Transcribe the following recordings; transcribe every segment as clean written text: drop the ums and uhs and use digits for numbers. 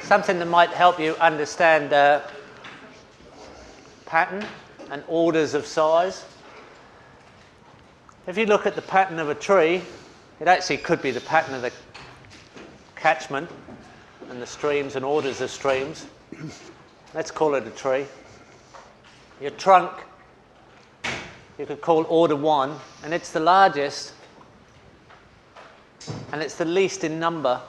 something that might help you understand pattern and orders of size. If you look at the pattern of a tree, it actually could be the pattern of the catchment and the streams and orders of streams. Let's call it a tree. Your trunk, you could call order 1, and it's the largest, and it's the least in number.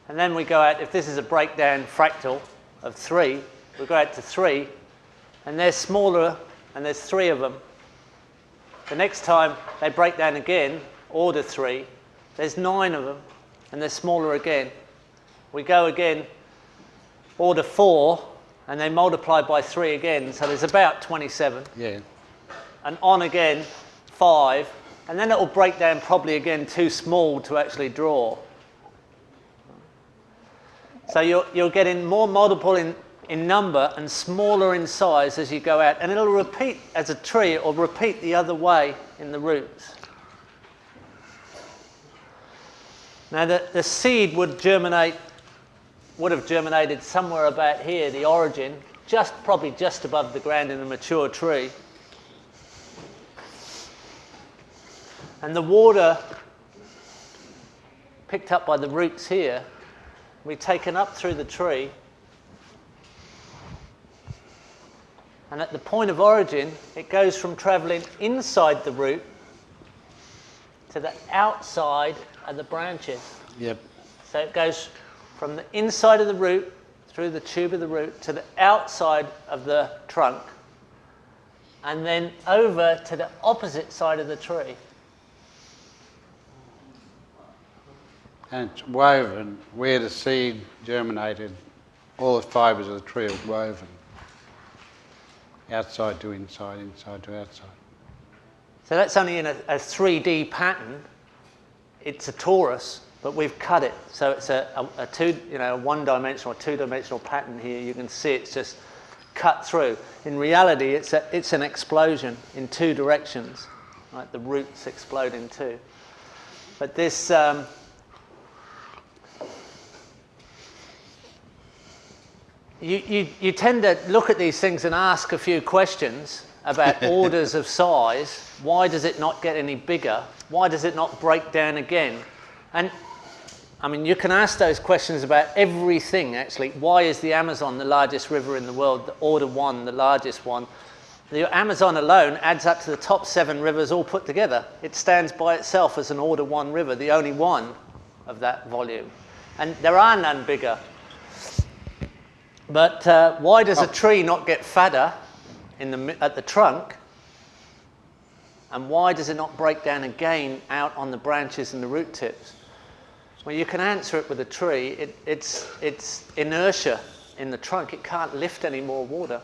And then we go out, if this is a breakdown fractal of 3, we go out to 3, and they're smaller, and there's 3 of them. The next time they break down again, order 3, there's 9 of them, and they're smaller again. We go again, order 4, and they multiply by 3 again, so there's about 27. Yeah. And on again, 5, and then it will break down probably again too small to actually draw. So you're getting more multiple in number and smaller in size as you go out, and it'll repeat as a tree, or repeat the other way in the roots. Now the seed would have germinated somewhere about here, the origin, probably just above the ground in a mature tree. And the water picked up by the roots here, we're taken up through the tree, and at the point of origin, it goes from travelling inside the root to the outside of the branches. Yep. So it goes from the inside of the root, through the tube of the root, to the outside of the trunk, and then over to the opposite side of the tree. And it's woven where the seed germinated, all the fibres of the tree are woven. Outside to inside, inside to outside. So that's only in a 3D pattern. It's a torus, but we've cut it. So it's a one-dimensional or two-dimensional pattern here. You can see it's just cut through. In reality, it's an explosion in 2 directions. Right? The roots explode in 2. But this... You tend to look at these things and ask a few questions about orders of size. Why does it not get any bigger? Why does it not break down again? And I mean, you can ask those questions about everything, actually. Why is the Amazon the largest river in the world, the order 1, the largest one? The Amazon alone adds up to the top 7 rivers all put together. It stands by itself as an order 1 river, the only one of that volume. And there are none bigger. But why does a tree not get fatter at the trunk? And why does it not break down again out on the branches and the root tips? Well, you can answer it with a tree. It's inertia in the trunk. It can't lift any more water.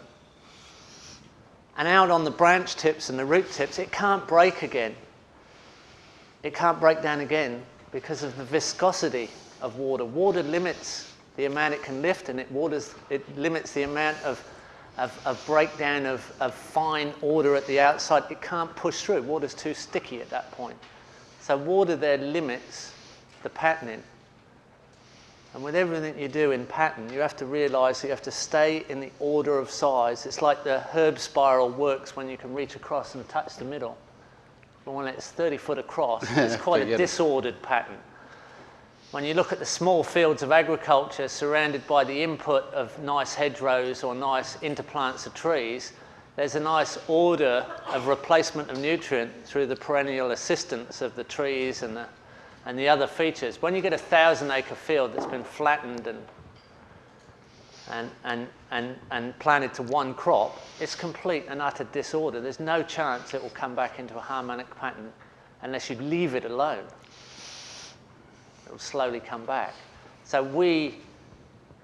And out on the branch tips and the root tips, it can't break again. It can't break down again because of the viscosity of water. Water limits the amount it can lift, and it limits the amount of breakdown of fine order at the outside. It can't push through. Water's too sticky at that point. So water there limits the patterning. And with everything you do in pattern, you have to realise that you have to stay in the order of size. It's like the herb spiral works when you can reach across and touch the middle. But when it's 30 foot across, it's quite a disordered pattern. When you look at the small fields of agriculture surrounded by the input of nice hedgerows or nice interplants of trees, there's a nice order of replacement of nutrient through the perennial assistance of the trees and the other features. When you get a 1,000-acre field that's been flattened and planted to one crop, it's complete and utter disorder. There's no chance it will come back into a harmonic pattern unless you leave it alone. It will slowly come back. So we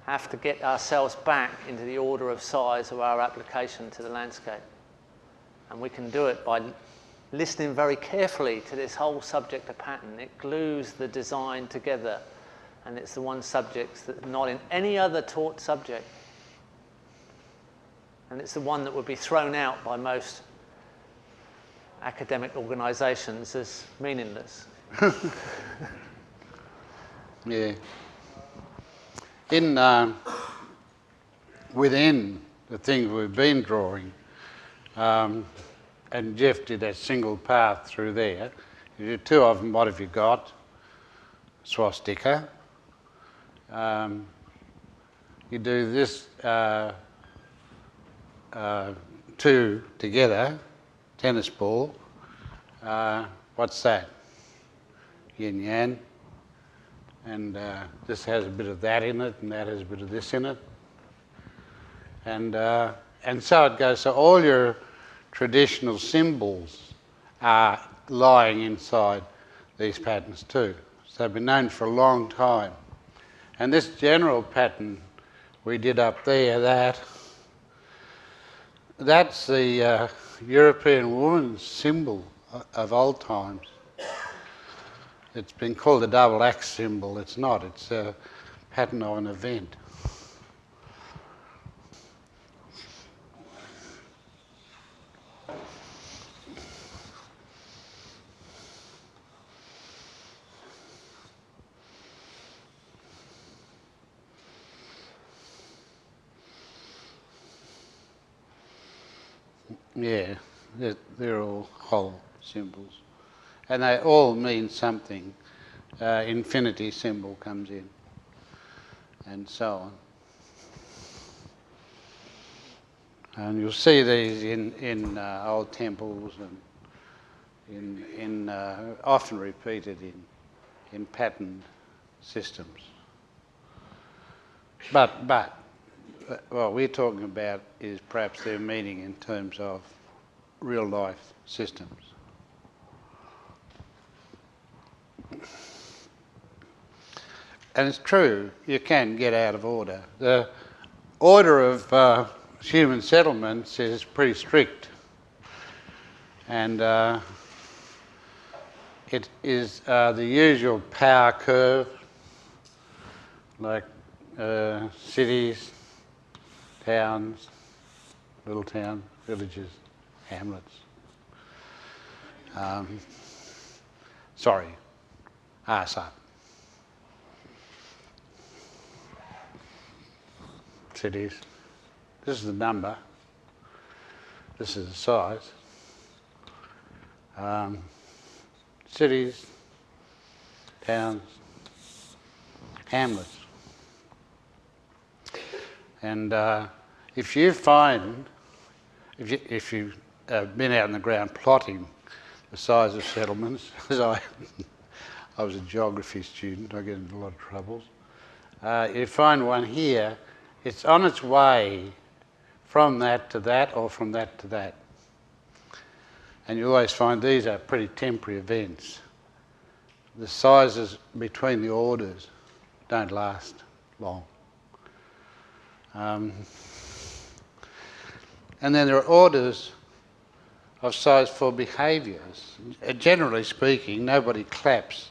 have to get ourselves back into the order of size of our application to the landscape. And we can do it by listening very carefully to this whole subject of pattern. It glues the design together, and it's the one subject that's not in any other taught subject. And it's the one that would be thrown out by most academic organisations as meaningless. Yeah. in within the things we've been drawing, and Jeff did that single path through there. You do two of them, what have you got? Swastika. You do this two together, tennis ball. What's that? Yin yang. And this has a bit of that in it, and that has a bit of this in it. And so it goes. So all your traditional symbols are lying inside these patterns too. So they've been known for a long time. And this general pattern we did up there, that's the European woman's symbol of old times. It's been called a double axe symbol. It's not. It's a pattern of an event. Yeah, they're all whole symbols. And they all mean something. Infinity symbol comes in, and so on. And you'll see these in old temples and often repeated in patterned systems. But what we're talking about is perhaps their meaning in terms of real life systems. And it's true, you can get out of order. The order of human settlements is pretty strict, and it is the usual power curve, like cities, towns, little towns, villages, hamlets. Arse up. Cities. This is the number. This is the size. Cities, towns, hamlets. And if you've been out in the ground plotting the size of settlements, as I was a geography student, I get into a lot of troubles. You find one here, it's on its way from that to that or from that to that. And you always find these are pretty temporary events. The sizes between the orders don't last long. And then there are orders of size for behaviours. Generally speaking, nobody claps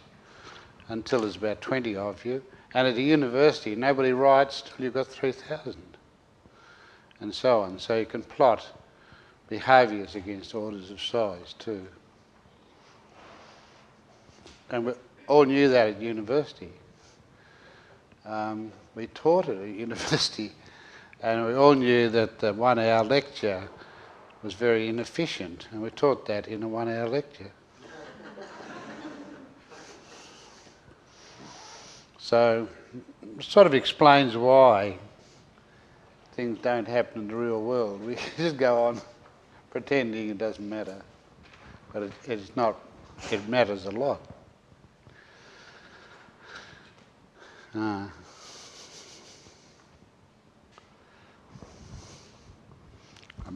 until there's about 20 of you, and at a university nobody writes till you've got 3,000, and so on. So you can plot behaviours against orders of size too. And we all knew that at university. We taught it at university, and we all knew that the 1 hour lecture was very inefficient, and we taught that in a 1 hour lecture. So it sort of explains why things don't happen in the real world. We just go on pretending it doesn't matter, but it's not. It matters a lot. I'm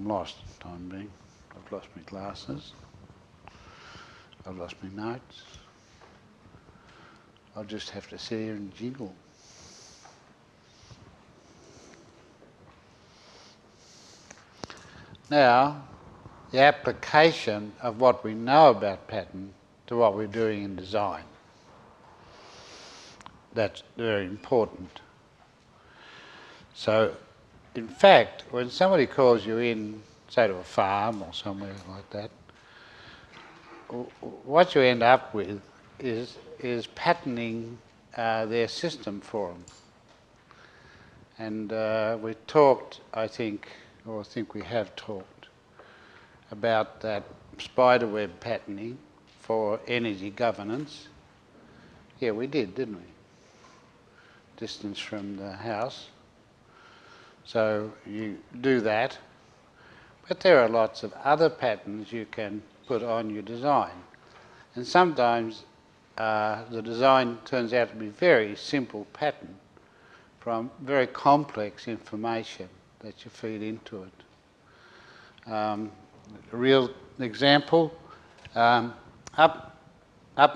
lost for the time being. I've lost my glasses. I've lost my notes. I'll just have to sit here and jiggle. Now, the application of what we know about pattern to what we're doing in design. That's very important. So, in fact, when somebody calls you in, say to a farm or somewhere like that, what you end up with is patterning their system for them. And we talked, I think we have talked about that spiderweb patterning for energy governance. Yeah, we did, didn't we? Distance from the house. So you do that. But there are lots of other patterns you can put on your design. And sometimes the design turns out to be a very simple pattern from very complex information that you feed into it. A real example, up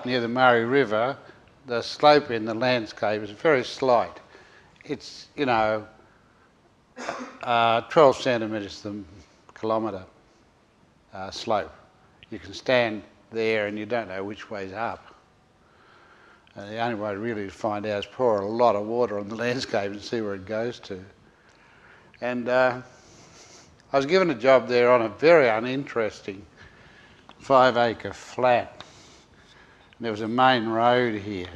near the Murray River, the slope in the landscape is very slight. It's, 12 centimetres to the kilometre slope. You can stand there and you don't know which way's up. The only way really to find out is pour a lot of water on the landscape and see where it goes to. And I was given a job there on a very uninteresting 5-acre flat. And there was a main road here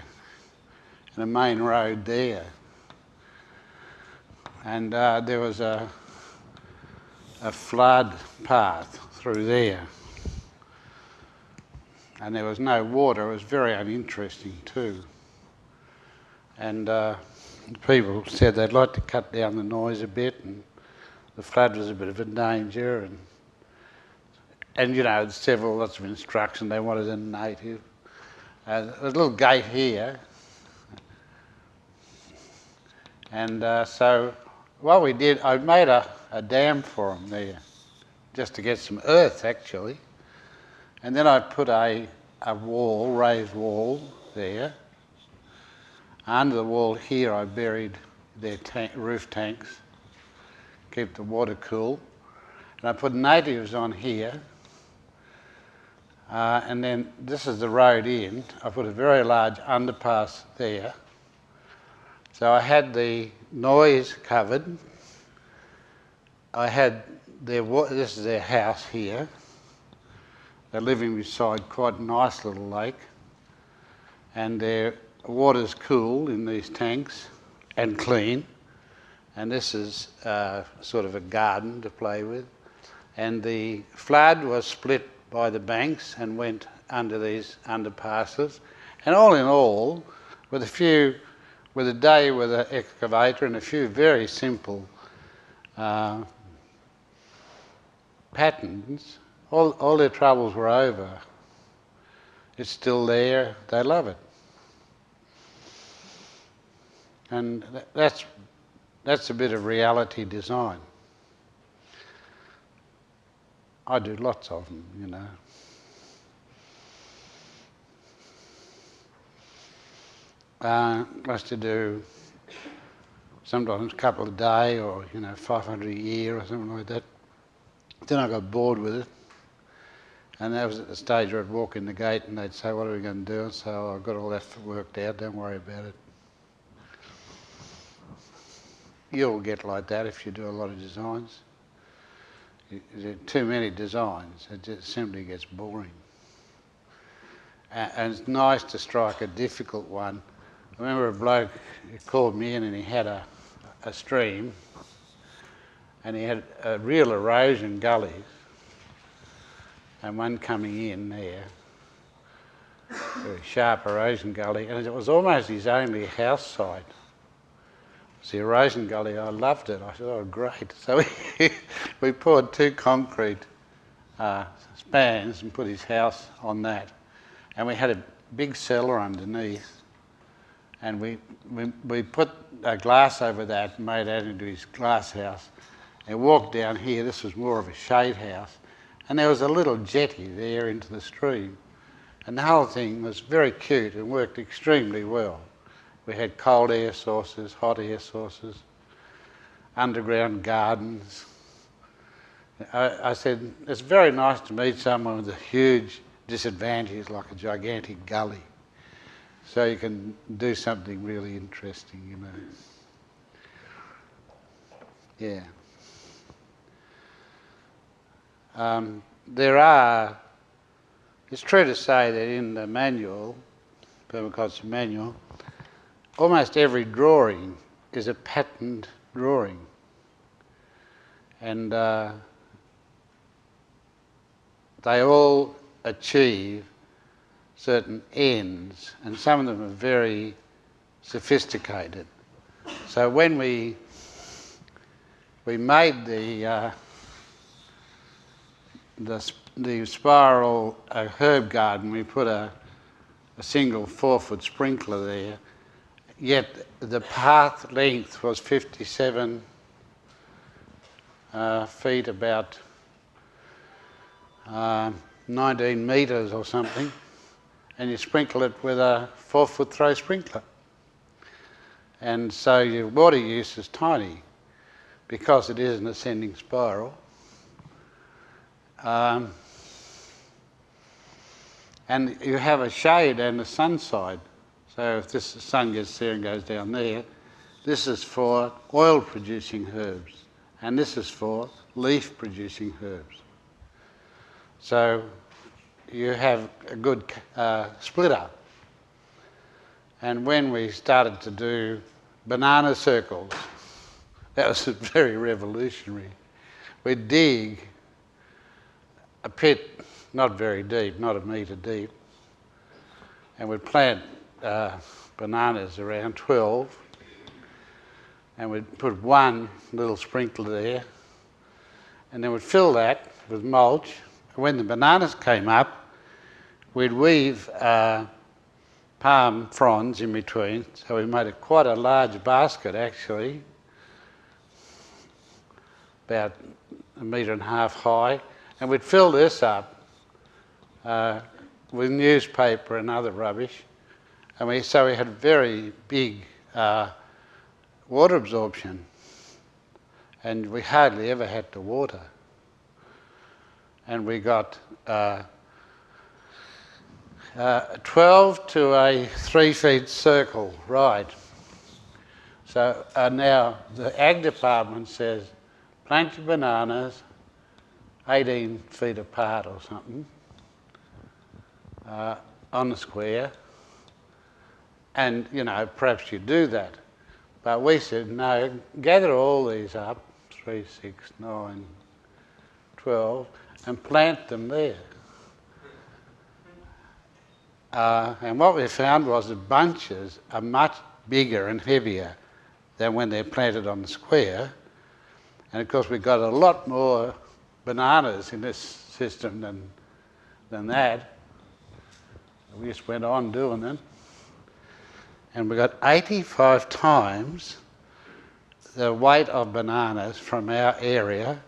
and a main road there. And there was a flood path through there. And there was no water. It was very uninteresting too. And people said they'd like to cut down the noise a bit, and the flood was a bit of a danger. And there's lots of instruction. They wanted a native. There's a little gate here. And so what we did, I made a dam for them there, just to get some earth actually. And then I put a wall, raised wall there. Under the wall here I buried their roof tanks, keep the water cool. And I put natives on here. And then this is the road in. I put a very large underpass there. So I had the noise covered. I had this is their house here. They're living beside quite a nice little lake. And their water's cool in these tanks and clean. And this is sort of a garden to play with. And the flood was split by the banks and went under these underpasses. And all in all, with a day with an excavator and a few very simple patterns, all their troubles were over. It's still there, they love it. And that's a bit of reality design. I do lots of them, I used to do sometimes a couple a day or 500 a year or something like that. Then I got bored with it, and that was at the stage where I'd walk in the gate and they'd say, "What are we going to do?" And so I've got all that worked out, don't worry about it. You'll get like that if you do a lot of designs. There are too many designs, it just simply gets boring. And it's nice to strike a difficult one. I remember a bloke who called me in and he had a stream and he had a real erosion gullies and one coming in there, very sharp erosion gully, and it was almost his only house site. It's the erosion gully. I loved it. I said, "Oh, great." So we poured 2 concrete spans and put his house on that. And we had a big cellar underneath. And we put a glass over that and made that into his glass house. And walked down here. This was more of a shade house. And there was a little jetty there into the stream. And the whole thing was very cute and worked extremely well. We had cold air sources, hot air sources, underground gardens. I said, it's very nice to meet someone with a huge disadvantage like a gigantic gully. So you can do something really interesting, Yeah. It's true to say that in the manual, permaculture manual, almost every drawing is a patterned drawing. And they all achieve certain ends, and some of them are very sophisticated. So when we made the spiral herb garden, we put a single 4-foot sprinkler there, yet the path length was 57 feet, about 19 metres or something, and you sprinkle it with a 4-foot throw sprinkler. And so your water use is tiny because it is an ascending spiral. And you have a shade and a sun side. So if this sun gets there and goes down there, this is for oil producing herbs, and this is for leaf producing herbs. So you have a good splitter. And when we started to do banana circles, that was very revolutionary. We'd dig a pit, not very deep, not 1 metre deep, and we'd plant bananas around 12, and we'd put one little sprinkler there, and then we'd fill that with mulch. When the bananas came up, we'd weave palm fronds in between, so we made it quite a large basket actually, about 1.5 metres high, and we'd fill this up with newspaper and other rubbish, and so we had very big water absorption, and we hardly ever had to water. And we got 12 to a 3 feet circle, right. So now the Ag Department says plant your bananas 18 feet apart or something on the square, and perhaps you do that. But we said no, gather all these up, 3, 6, 9, 12, and plant them there. And what we found was the bunches are much bigger and heavier than when they're planted on the square. And of course we got a lot more bananas in this system than that. We just went on doing them. And we got 85 times the weight of bananas from our area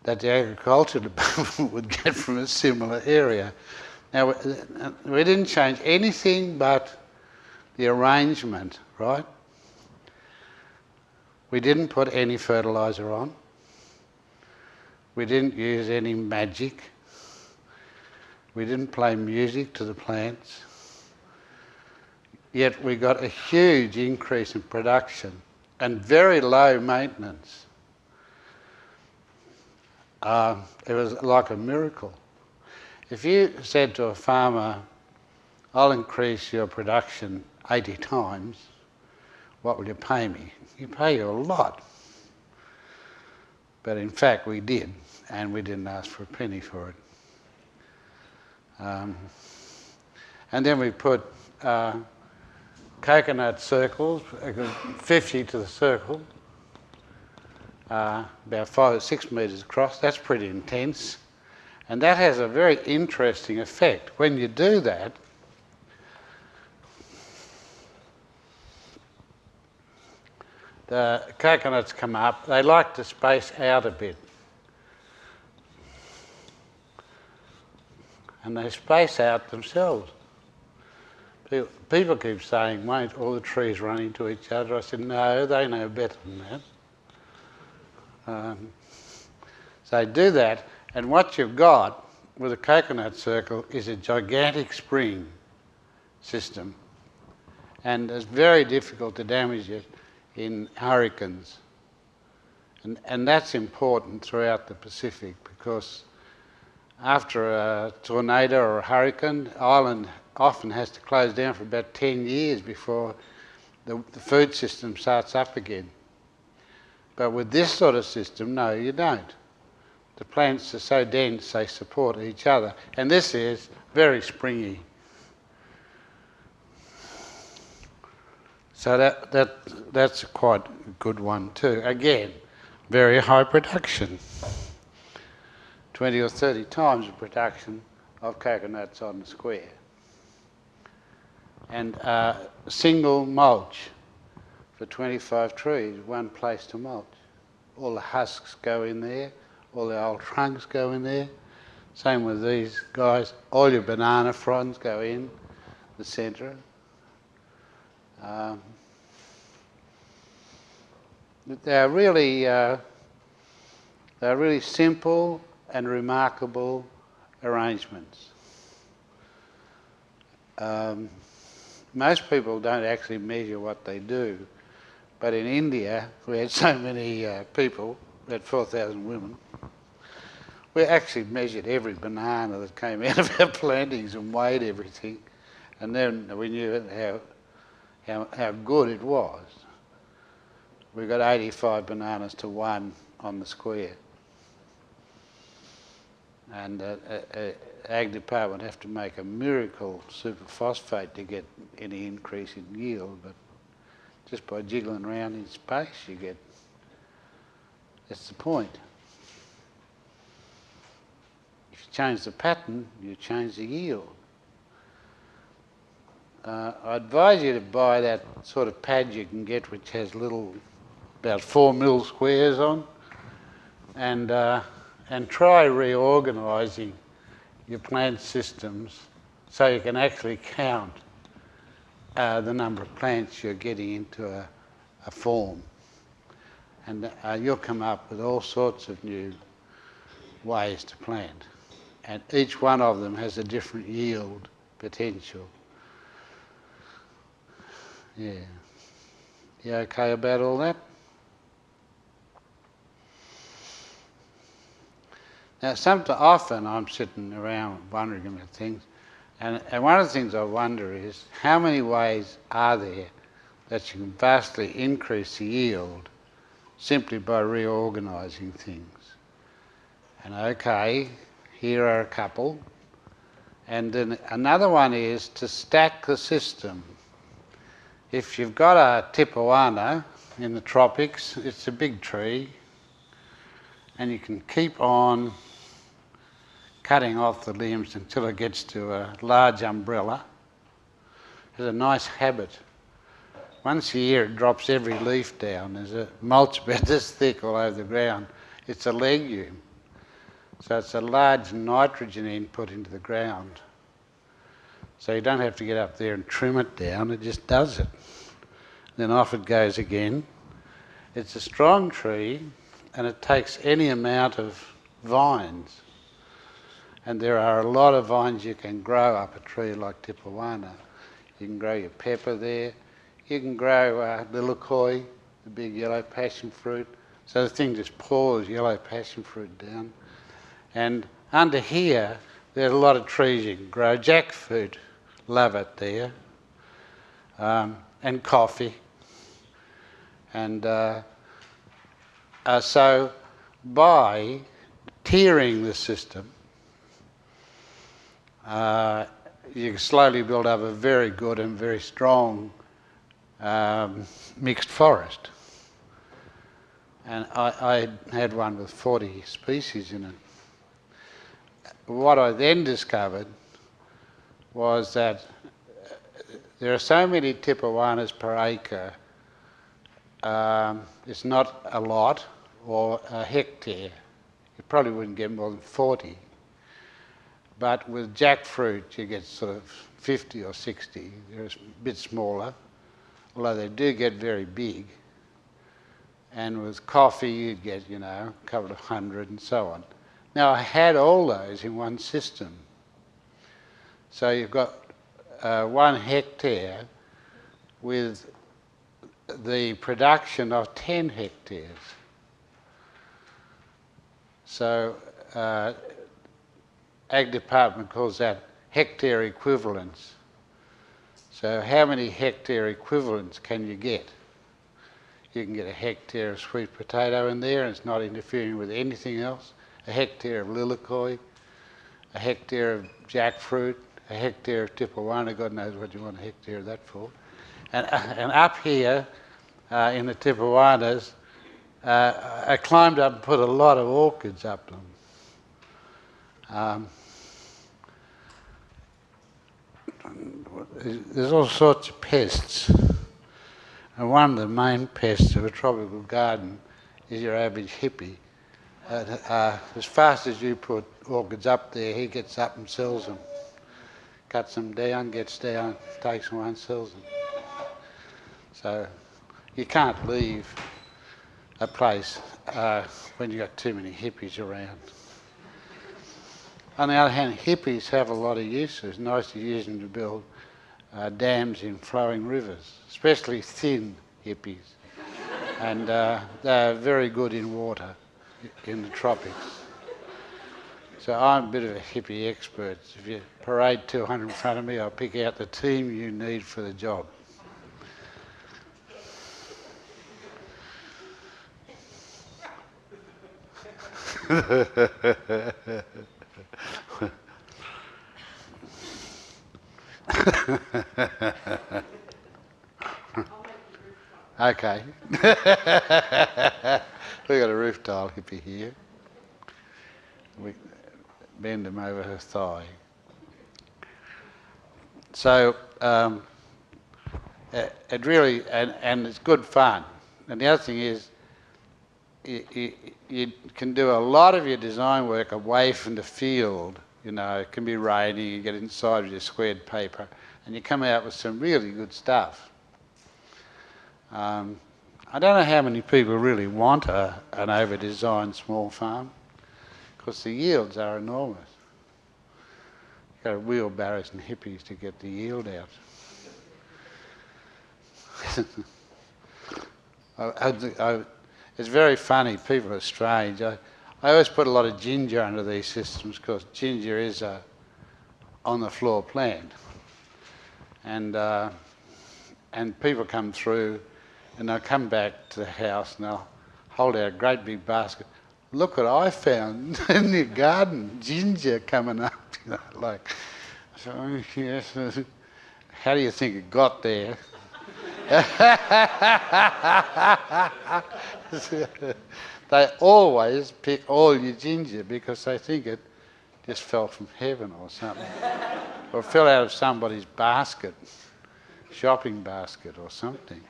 that the agriculture department would get from a similar area. Now, we didn't change anything but the arrangement, right? We didn't put any fertiliser on. We didn't use any magic. We didn't play music to the plants. Yet we got a huge increase in production and very low maintenance. It was like a miracle. If you said to a farmer, I'll increase your production 80 times, what will you pay me? You pay you a lot. But in fact we did, and we didn't ask for a penny for it. And then we put coconut circles, 50 to the circle, about 5 or 6 metres across. That's pretty intense. And that has a very interesting effect. When you do that, the coconuts come up. They like to space out a bit. And they space out themselves. People keep saying, won't all the trees run into each other? I said, no, they know better than that. So do that, and what you've got with a coconut circle is a gigantic spring system, and it's very difficult to damage it in hurricanes. And that's important throughout the Pacific, because after a tornado or a hurricane, the island often has to close down for about 10 years before the food system starts up again. But with this sort of system, no, you don't. The plants are so dense they support each other. And this is very springy. So that's a quite good one too. Again, very high production. 20 or 30 times the production of coconuts on the square. And single mulch for 25 trees, one place to mulch. All the husks go in there, all the old trunks go in there. Same with these guys, all your banana fronds go in the centre. They're really simple and remarkable arrangements. Most people don't actually measure what they do, but in India, we had so many people, we had 4,000 women, we actually measured every banana that came out of our plantings and weighed everything, and then we knew how good it was. We got 85 bananas to 1 on the square. And Ag Department have to make a miracle superphosphate to get any increase in yield, but just by jiggling around in space you get, that's the point. If you change the pattern, you change the yield. I advise you to buy that sort of pad you can get which has little, about 4 mil squares on, and try reorganising your plant systems so you can actually count the number of plants you're getting into a form. And you'll come up with all sorts of new ways to plant. And each one of them has a different yield potential. Yeah. You okay about all that? Now, often I'm sitting around wondering about things, and one of the things I wonder is how many ways are there that you can vastly increase the yield simply by reorganising things? And okay, here are a couple, and then another one is to stack the system. If you've got a tipuana in the tropics, it's a big tree, and you can keep on cutting off the limbs until it gets to a large umbrella. It's a nice habit. Once a year it drops every leaf down. There's a mulch about this thick all over the ground. It's a legume. So it's a large nitrogen input into the ground. So you don't have to get up there and trim it down, it just does it. Then off it goes again. It's a strong tree and it takes any amount of vines. And there are a lot of vines you can grow up a tree like tipuana. You can grow your pepper there. You can grow lilikoi, the big yellow passion fruit. So the thing just pours yellow passion fruit down. And under here, there's a lot of trees you can grow. Jackfruit, love it there. And coffee. And so by tiering the system, you slowly build up a very good and very strong mixed forest. And I had one with 40 species in it. What I then discovered was that there are so many tipuanas per acre. It's not a lot, or a hectare. You probably wouldn't get more than 40. But with jackfruit, you get sort of 50 or 60. They're a bit smaller, although they do get very big. And with coffee, you'd get, a couple of 100 and so on. Now, I had all those in one system. So you've got 1 hectare with the production of 10 hectares. So Ag Department calls that hectare equivalence. So how many hectare equivalents can you get? You can get a hectare of sweet potato in there and it's not interfering with anything else. A hectare of lilikoi, a hectare of jackfruit, a hectare of tipuana, God knows what you want a hectare of that for. And up here in the tipuanas, I climbed up and put a lot of orchids up them. There's all sorts of pests. And one of the main pests of a tropical garden is your average hippie. As fast as you put orchids up there, he gets up and sells them. Cuts them down, gets down, takes them and sells them. So you can't leave a place when you've got too many hippies around. On the other hand, hippies have a lot of uses. It's nice to use them to build dams in flowing rivers, especially thin hippies. And they're very good in water in the tropics. So I'm a bit of a hippie expert. If you parade 200 in front of me, I'll pick out the team you need for the job. Okay. We've got a roof tile hippie here. We bend him over her thigh. So it really, and it's good fun. And the other thing is, you can do a lot of your design work away from the field. You know, it can be raining, you get inside with your squared paper, and you come out with some really good stuff. I don't know how many people really want an over-designed small farm, because the yields are enormous. You've got wheelbarrows and hippies to get the yield out. It's very funny, people are strange. I always put a lot of ginger under these systems because ginger is a on-the-floor plant. And people come through and they'll come back to the house and they'll hold out a great big basket. Look what I found in the garden, ginger coming up. You know, like, so, yes, how do you think it got there? They always pick all your ginger because they think it just fell from heaven or something. Or fell out of somebody's basket, shopping basket or something.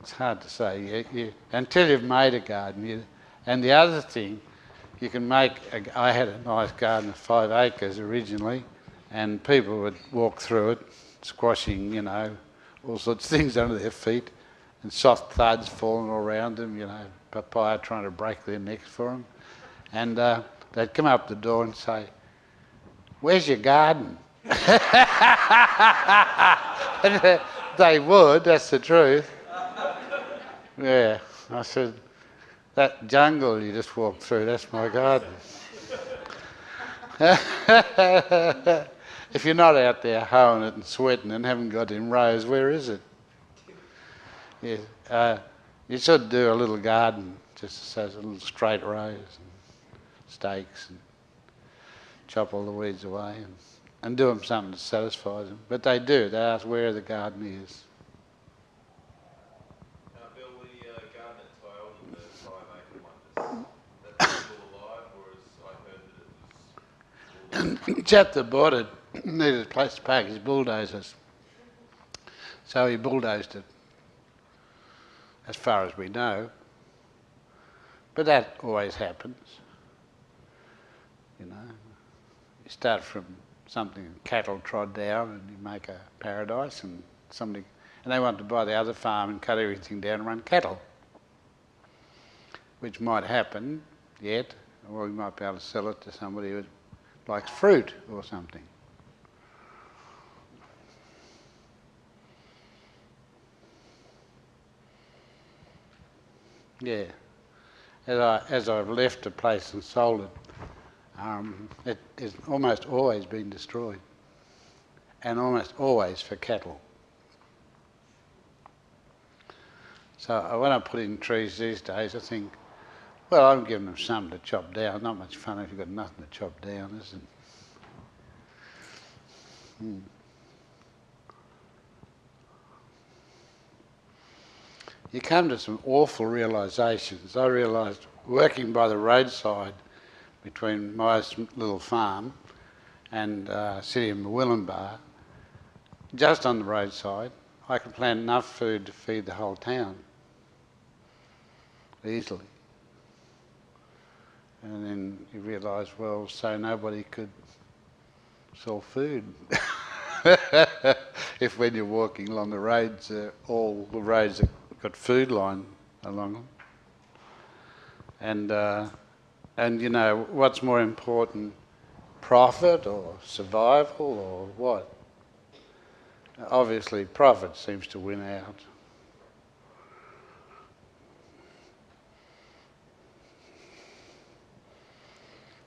It's hard to say. Until you've made a garden. And the other thing, you can make, I had a nice garden of 5 acres originally, and people would walk through it, squashing, you know, all sorts of things under their feet, and soft thuds falling all around them, you know, papaya trying to break their necks for them. And they'd come up the door and say, "Where's your garden?" They would, that's the truth. Yeah, I said, "That jungle you just walked through, that's my garden." If you're not out there hoeing it and sweating and haven't got in rows, where is it? Yeah, you should do a little garden, just so it's a little straight rows and stakes, and chop all the weeds away and do them something that satisfies them. But they do, they ask where the garden is. Bill, the garden at Tyalden, the 5 acre one, is that still alive, or I heard that it was... The chap that bought it needed a place to park his bulldozers. So he bulldozed it, as far as we know. But that always happens. You know, you start from something cattle trod down and you make a paradise, and they want to buy the other farm and cut everything down and run cattle, which might happen yet, or we might be able to sell it to somebody who likes fruit or something. Yeah. As I've left a place and sold it, it has almost always been destroyed, and almost always for cattle. So when I put in trees these days, I think, well, I'm giving them something to chop down. Not much fun if you've got nothing to chop down, is it? You come to some awful realisations. I realised working by the roadside between my little farm and city of Murwillumbah, just on the roadside, I could plant enough food to feed the whole town easily. And then you realise, well, so nobody could sell food. If when you're walking along the roads, all the roads have got food line along them. And you know, what's more important, profit or survival or what? Obviously profit seems to win out.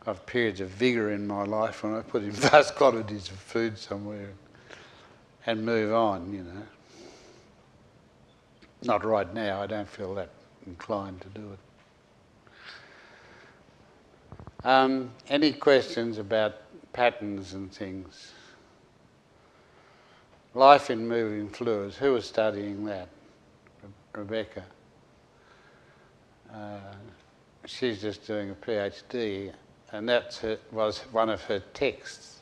I've periods of vigour in my life when I put in vast quantities of food somewhere and move on, you know. Not right now, I don't feel that inclined to do it. Any questions about patterns and things? Life in moving fluids, who was studying that? Rebecca. She's just doing a PhD, and that was one of her texts,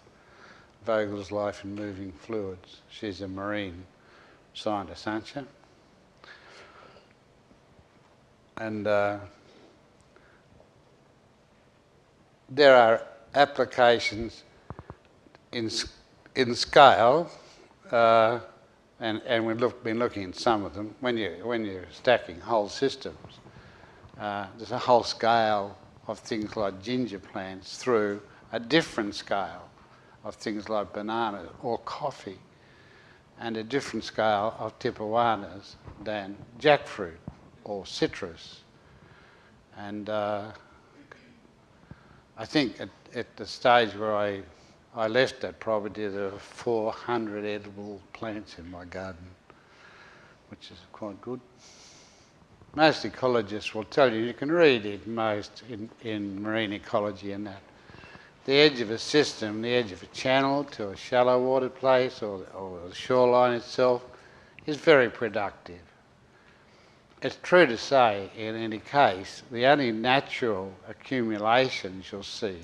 Vogel's Life in Moving Fluids. She's a marine scientist, aren't she? And there are applications in scale, and we've been looking at some of them. When you're stacking whole systems, there's a whole scale of things like ginger plants through a different scale of things like bananas or coffee, and a different scale of tipuanas than jackfruit or citrus. And I think at the stage where I left that property, there were 400 edible plants in my garden, which is quite good. Most ecologists will tell you can read it most in marine ecology and that. The edge of a system, the edge of a channel to a shallow water place or the shoreline itself is very productive. It's true to say, in any case, the only natural accumulations you'll see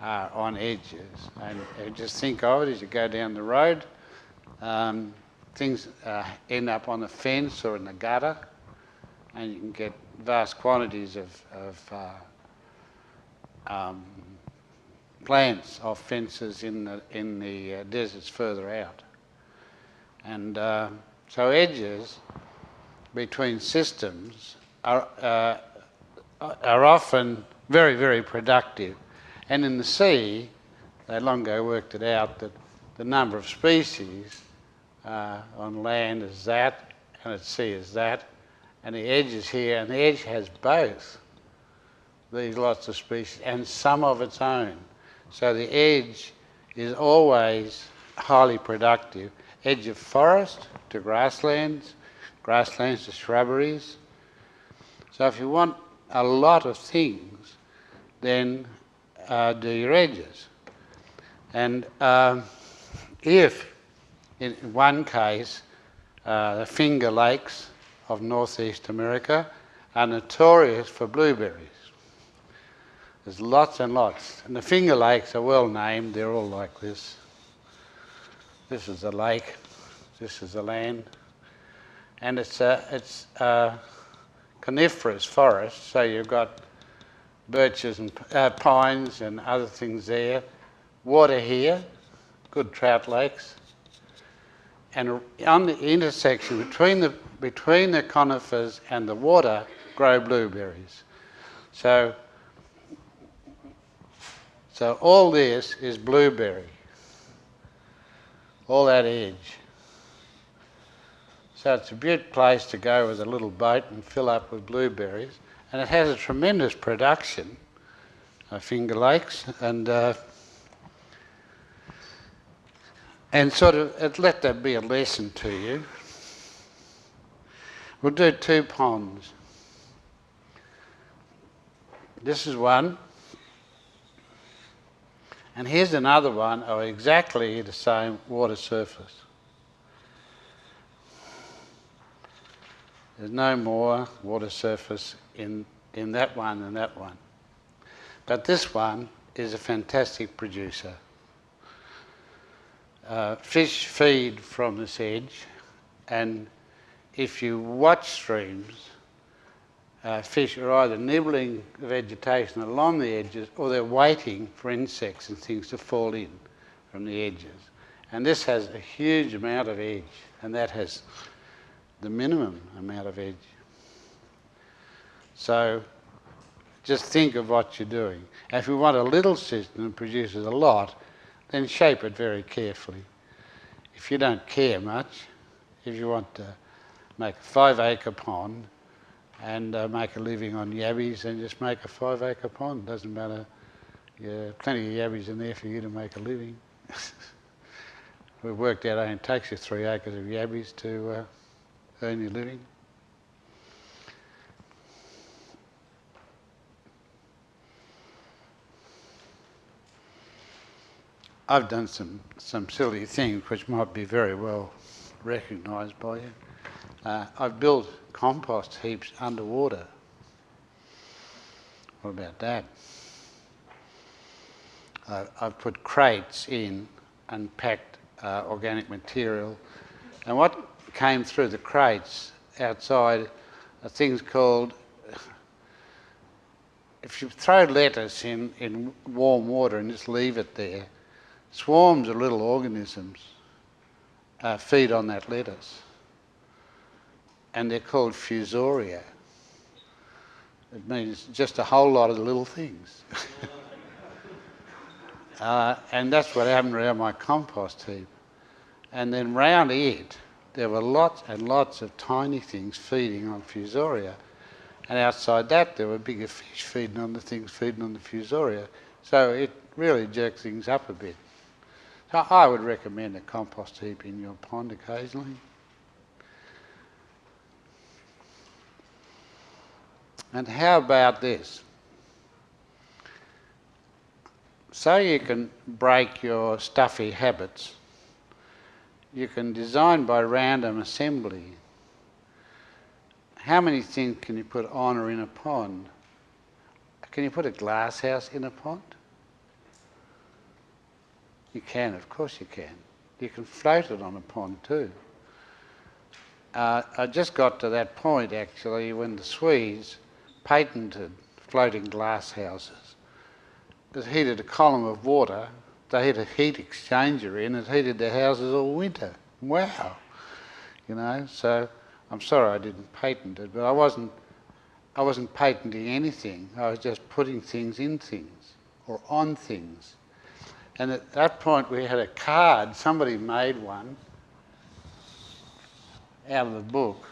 are on edges. And just think of it as you go down the road, things end up on the fence or in the gutter, and you can get vast quantities of plants off fences in the deserts further out. And so edges between systems are often very, very productive. And in the sea, they long ago worked it out that the number of species on land is that, and at sea is that, and the edge is here, and the edge has both these lots of species and some of its own. So the edge is always highly productive. Edge of forest to grasslands, grasslands to shrubberies. So if you want a lot of things, then do your edges. And if, in one case, the Finger Lakes of Northeast America are notorious for blueberries. There's lots and lots. And the Finger Lakes are well named, they're all like this. This is the lake, this is the land. And it's coniferous forest, so you've got birches and pines and other things there. Water here, good trout lakes. And on the intersection between the conifers and the water grow blueberries. So all this is blueberry, all that edge. So it's a beautiful place to go with a little boat and fill up with blueberries. And it has a tremendous production, Finger Lakes, and sort of let that be a lesson to you. We'll do 2 ponds. This is one. And here's another one of exactly the same water surface. There's no more water surface in that one than that one. But this one is a fantastic producer. Fish feed from this edge, and if you watch streams, fish are either nibbling the vegetation along the edges or they're waiting for insects and things to fall in from the edges. And this has a huge amount of edge, and that has the minimum amount of edge. So just think of what you're doing. And if you want a little system that produces a lot, then shape it very carefully. If you don't care much, if you want to make a 5-acre pond and make a living on yabbies, then just make a 5-acre pond. Doesn't matter. Yeah, plenty of yabbies in there for you to make a living. We've worked out it takes you 3 acres of yabbies to earn your living. I've done some silly things which might be very well recognised by you. I've built compost heaps underwater. What about that? I've put crates in and packed organic material, and what came through the crates outside are things called, if you throw lettuce in warm water and just leave it there, swarms of little organisms feed on that lettuce, and they're called fusoria. It means just a whole lot of little things. And that's what happened around my compost heap. And then round it, there were lots and lots of tiny things feeding on fusoria. And outside that, there were bigger fish feeding on the things feeding on the fusoria. So it really jerked things up a bit. So I would recommend a compost heap in your pond occasionally. And how about this? So you can break your stuffy habits, you can design by random assembly. How many things can you put on or in a pond? Can you put a glass house in a pond? You can, of course you can. You can float it on a pond too. I just got to that point actually when the Swedes patented floating glass houses. It heated a column of water, they had a heat exchanger in, it heated their houses all winter. Wow! You know, so I'm sorry I didn't patent it, but I wasn't patenting anything. I was just putting things in things or on things. And at that point we had a card, somebody made one out of the book,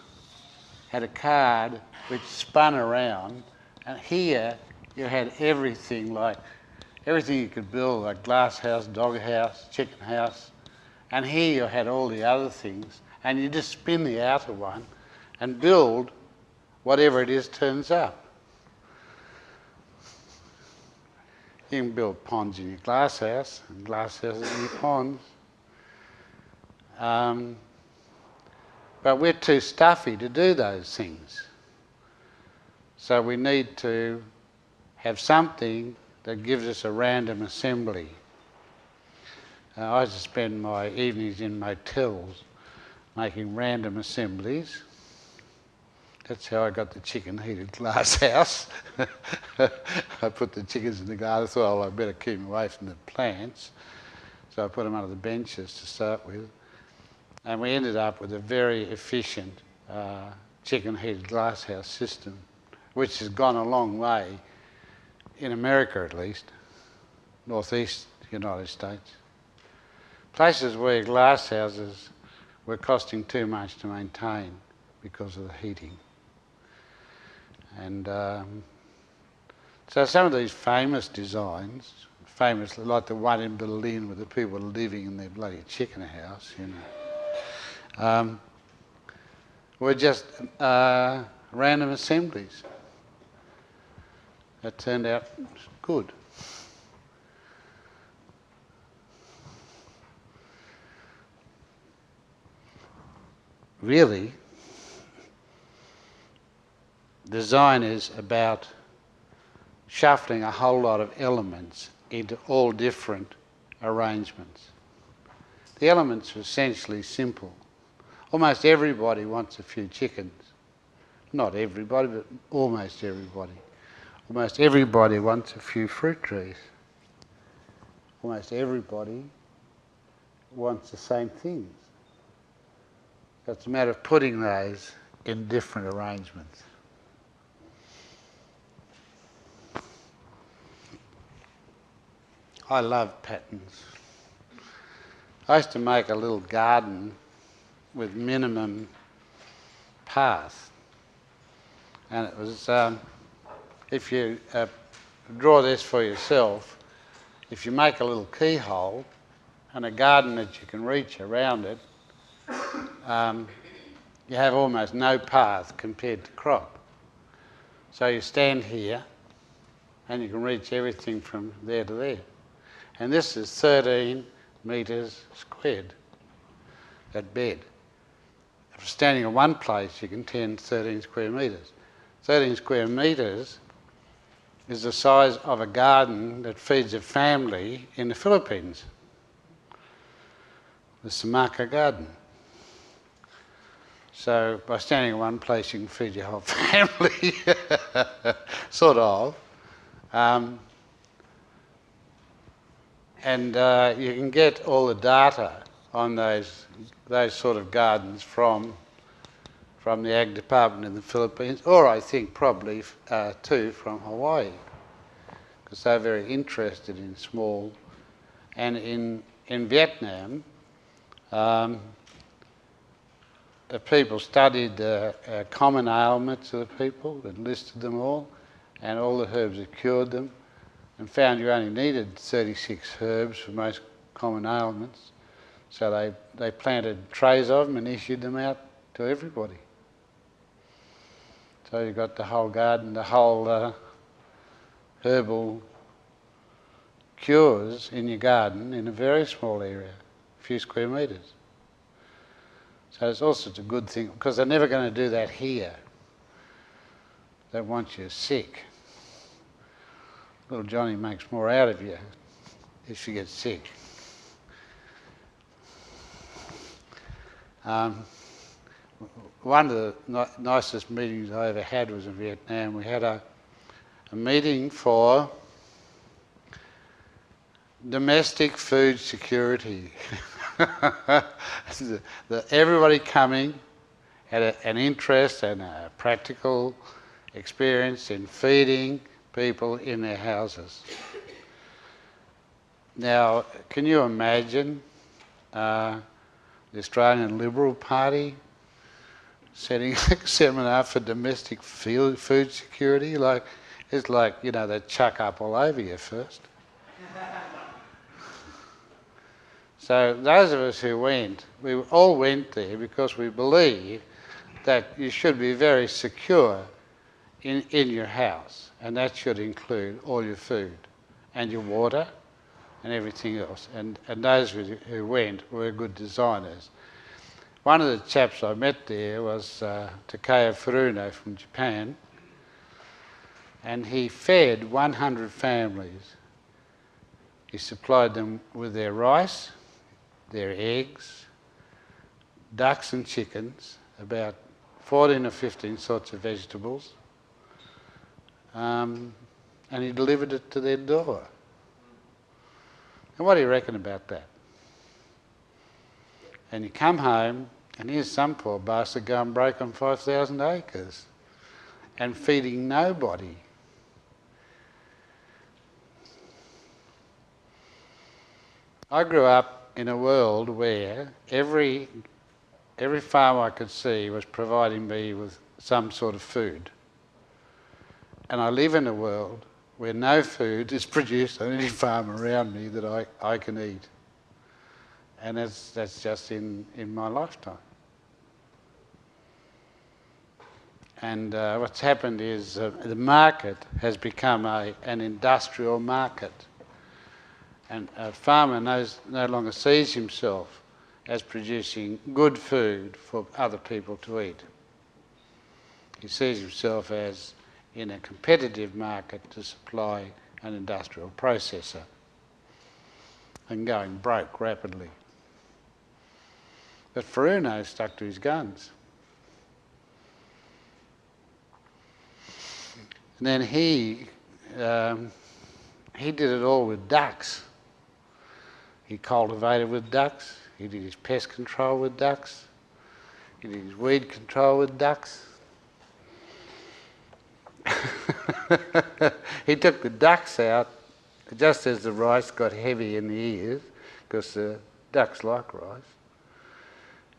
had a card which spun around, and here you had everything you could build, like glass house, dog house, chicken house, and here you had all the other things, and you just spin the outer one and build whatever it is turns up. You can build ponds in your glass house and glass houses in your ponds. But we're too stuffy to do those things. So we need to have something that gives us a random assembly. I used to spend my evenings in motels making random assemblies. That's how I got the chicken heated glass house. I put the chickens in the glass. I thought, well, I better keep them away from the plants. So I put them under the benches to start with. And we ended up with a very efficient chicken heated glass house system, which has gone a long way, in America at least, northeast United States. Places where glass houses were costing too much to maintain because of the heating. And so some of these famous designs, famous like the one in Berlin where the people are living in their bloody chicken house, you know, were just random assemblies. That turned out good. Really, design is about shuffling a whole lot of elements into all different arrangements. The elements are essentially simple. Almost everybody wants a few chickens. Not everybody, but almost everybody. Almost everybody wants a few fruit trees. Almost everybody wants the same things. So it's a matter of putting those in different arrangements. I love patterns. I used to make a little garden with minimum path. And it was, if you draw this for yourself, if you make a little keyhole and a garden that you can reach around it, you have almost no path compared to crop. So you stand here and you can reach everything from there to there. And this is 13 metres squared, that bed. If standing in one place, you can tend 13 square metres. 13 square metres is the size of a garden that feeds a family in the Philippines, the Samaka Garden. So by standing in one place, you can feed your whole family, sort of. And you can get all the data on those sort of gardens from the Ag Department in the Philippines, or I think probably too from Hawaii, because they're very interested in small. And in Vietnam, the people studied common ailments of the people and listed them all, and all the herbs that cured them, and found you only needed 36 herbs for most common ailments. So they planted trays of them and issued them out to everybody. So you've got the whole garden, the whole herbal cures in your garden in a very small area, a few square metres. So it's all sorts of good things, because they're never going to do that here. They want you sick. Little Johnny makes more out of you if you get sick. One of the nicest meetings I ever had was in Vietnam. We had a meeting for domestic food security. Everybody coming had an interest and a practical experience in feeding people in their houses. Now, can you imagine the Australian Liberal Party setting a seminar for domestic food security? It's like, you know, they chuck up all over you first. So those of us who went, we all went there because we believe that you should be very secure in your house, and that should include all your food and your water and everything else. And those who went were good designers. One of the chaps I met there was Takeo Furuno from Japan, and he fed 100 families. He supplied them with their rice, their eggs, ducks and chickens, about 14 or 15 sorts of vegetables, and he delivered it to their door. And what do you reckon about that? And you come home, and here's some poor bastard going broke on 5,000 acres and feeding nobody. I grew up in a world where every farm I could see was providing me with some sort of food. And I live in a world where no food is produced on any farm around me that I can eat. And that's just in my lifetime. And what's happened is the market has become an industrial market. And a farmer no longer sees himself as producing good food for other people to eat. He sees himself as in a competitive market to supply an industrial processor and going broke rapidly. But Furuno stuck to his guns. And then he did it all with ducks. He cultivated with ducks, he did his pest control with ducks, he did his weed control with ducks. He took the ducks out just as the rice got heavy in the ears, because the ducks like rice.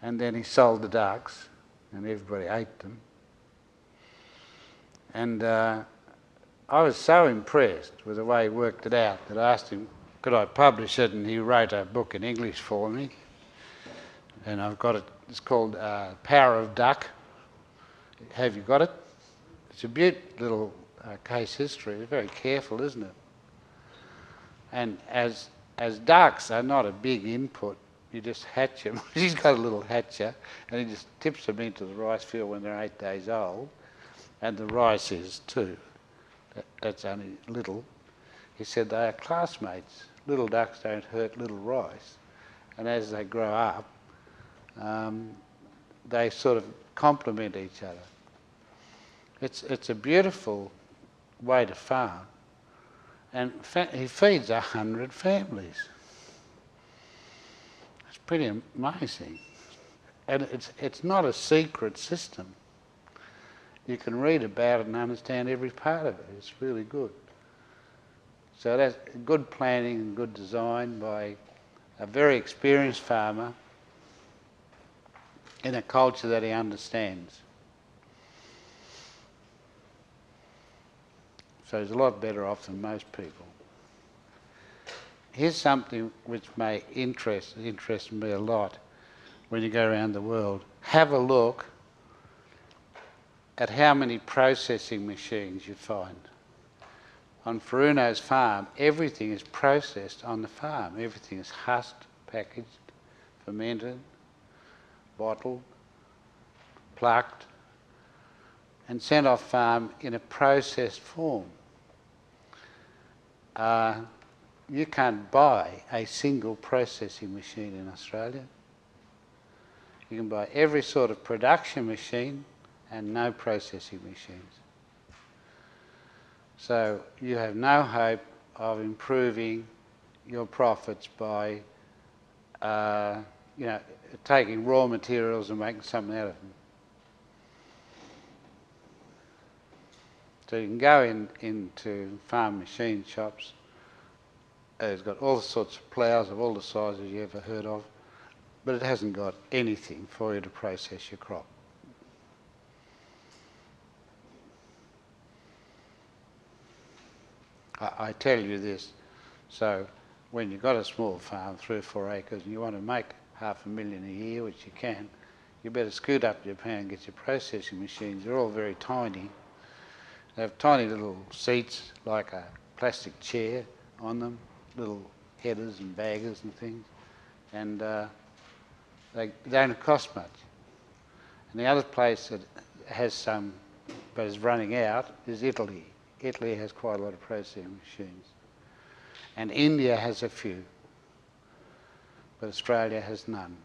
And then he sold the ducks, and everybody ate them. And I was so impressed with the way he worked it out that I asked him, could I publish it? And he wrote a book in English for me. And I've got it, it's called Power of Duck. Have you got it? It's a beautiful little case history. It's very careful, isn't it? And as ducks are not a big input, you just hatch them. He's got a little hatcher, and he just tips them into the rice field when they're 8 days old. And the rice is too. That's only little. He said they are classmates. Little ducks don't hurt little rice. And as they grow up, they sort of complement each other. It's a beautiful way to farm. And he feeds 100 families. It's pretty amazing. And it's not a secret system. You can read about it and understand every part of it. It's really good. So that's good planning and good design by a very experienced farmer in a culture that he understands. So he's a lot better off than most people. Here's something which may interest me a lot when you go around the world. Have a look at how many processing machines you find. On Furuno's farm, everything is processed on the farm. Everything is husked, packaged, fermented, bottled, plucked, and sent off farm in a processed form. You can't buy a single processing machine in Australia. You can buy every sort of production machine and no processing machines. So you have no hope of improving your profits by taking raw materials and making something out of them. So you can go into farm machine shops. It's got all sorts of ploughs of all the sizes you ever heard of, but it hasn't got anything for you to process your crop. I tell you this, so when you've got a small farm, 3 or 4 acres, and you want to make $500,000 a year, which you can, you better scoot up Japan and get your processing machines. They're all very tiny. They have tiny little seats, like a plastic chair on them, little headers and baggers and things, and they don't cost much. And the other place that has some, but is running out, is Italy. Italy has quite a lot of processing machines. And India has a few, but Australia has none.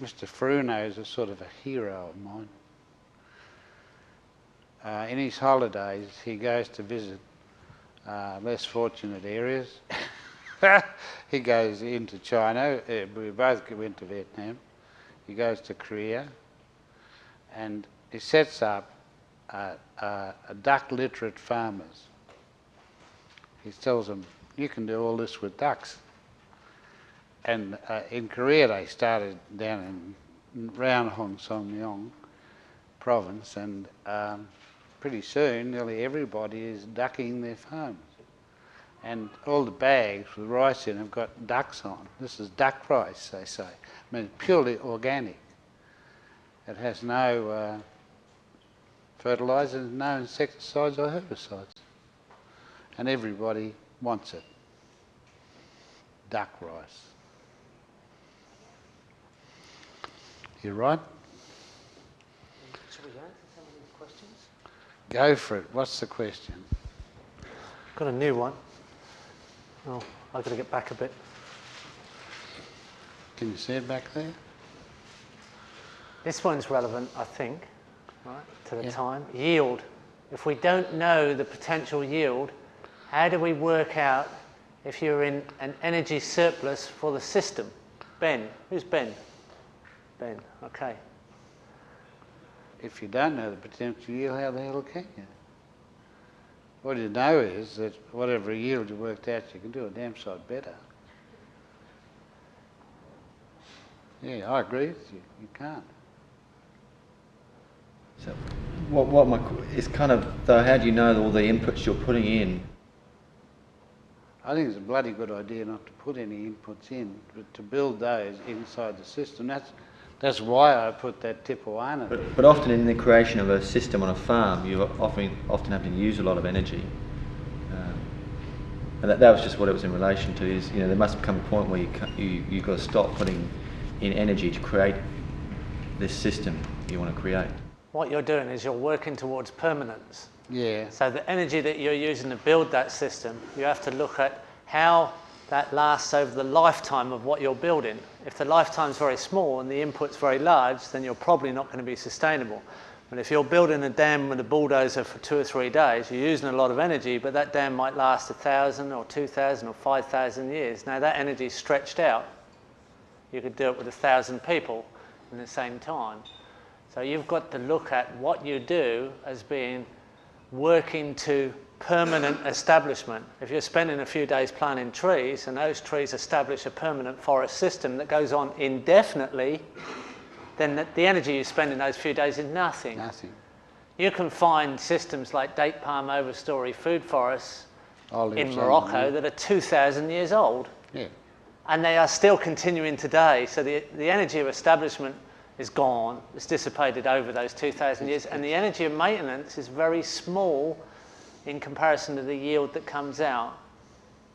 Mr. Furuno is a sort of a hero of mine. In his holidays, he goes to visit less fortunate areas. He goes into China. We both went to Vietnam. He goes to Korea, and he sets up duck literate farmers. He tells them, you can do all this with ducks. And in Korea they started down in around Hong-Song-Myong province, and pretty soon nearly everybody is ducking their farms. And all the bags with rice in have got ducks on. This is duck rice, they say. I mean, purely organic. It has no fertilisers, no insecticides or herbicides. And everybody wants it. Duck rice. You right? Shall we answer some of these questions? Go for it. What's the question? Got a new one. Oh, I've got to get back a bit. Can you see it back there? This one's relevant, I think, right, to the Yeah. time. Yield. If we don't know the potential yield, how do we work out if you're in an energy surplus for the system? Ben. Who's Ben? Ben, okay. If you don't know the potential yield, how the hell can you? What you know is that whatever yield you worked out, you can do a damn sight better. Yeah, I agree with you. You can't. So, it's kind of, though, how do you know all the inputs you're putting in? I think it's a bloody good idea not to put any inputs in, but to build those inside the system. That's why I put that Tipuana there. But often in the creation of a system on a farm, you often have to use a lot of energy. And that was just what it was in relation to, is, you know, there must come a point where you've got to stop putting in energy to create this system you want to create. What you're doing is you're working towards permanence. Yeah. So the energy that you're using to build that system, you have to look at how that lasts over the lifetime of what you're building. If the lifetime's very small and the input's very large, then you're probably not going to be sustainable. But if you're building a dam with a bulldozer for 2 or 3 days, you're using a lot of energy, but that dam might last 1,000 or 2,000 or 5,000 years. Now that energy's stretched out. You could do it with 1,000 people in the same time. So you've got to look at what you do as being working to permanent establishment. If you're spending a few days planting trees and those trees establish a permanent forest system that goes on indefinitely, then the energy you spend in those few days is nothing. Nothing. You can find systems like date palm overstory food forests Olives in on Morocco them. that are 2,000 years old, Yeah. and they are still continuing today. So the energy of establishment is gone, it's dissipated over those 2,000 years, and the energy of maintenance is very small in comparison to the yield that comes out.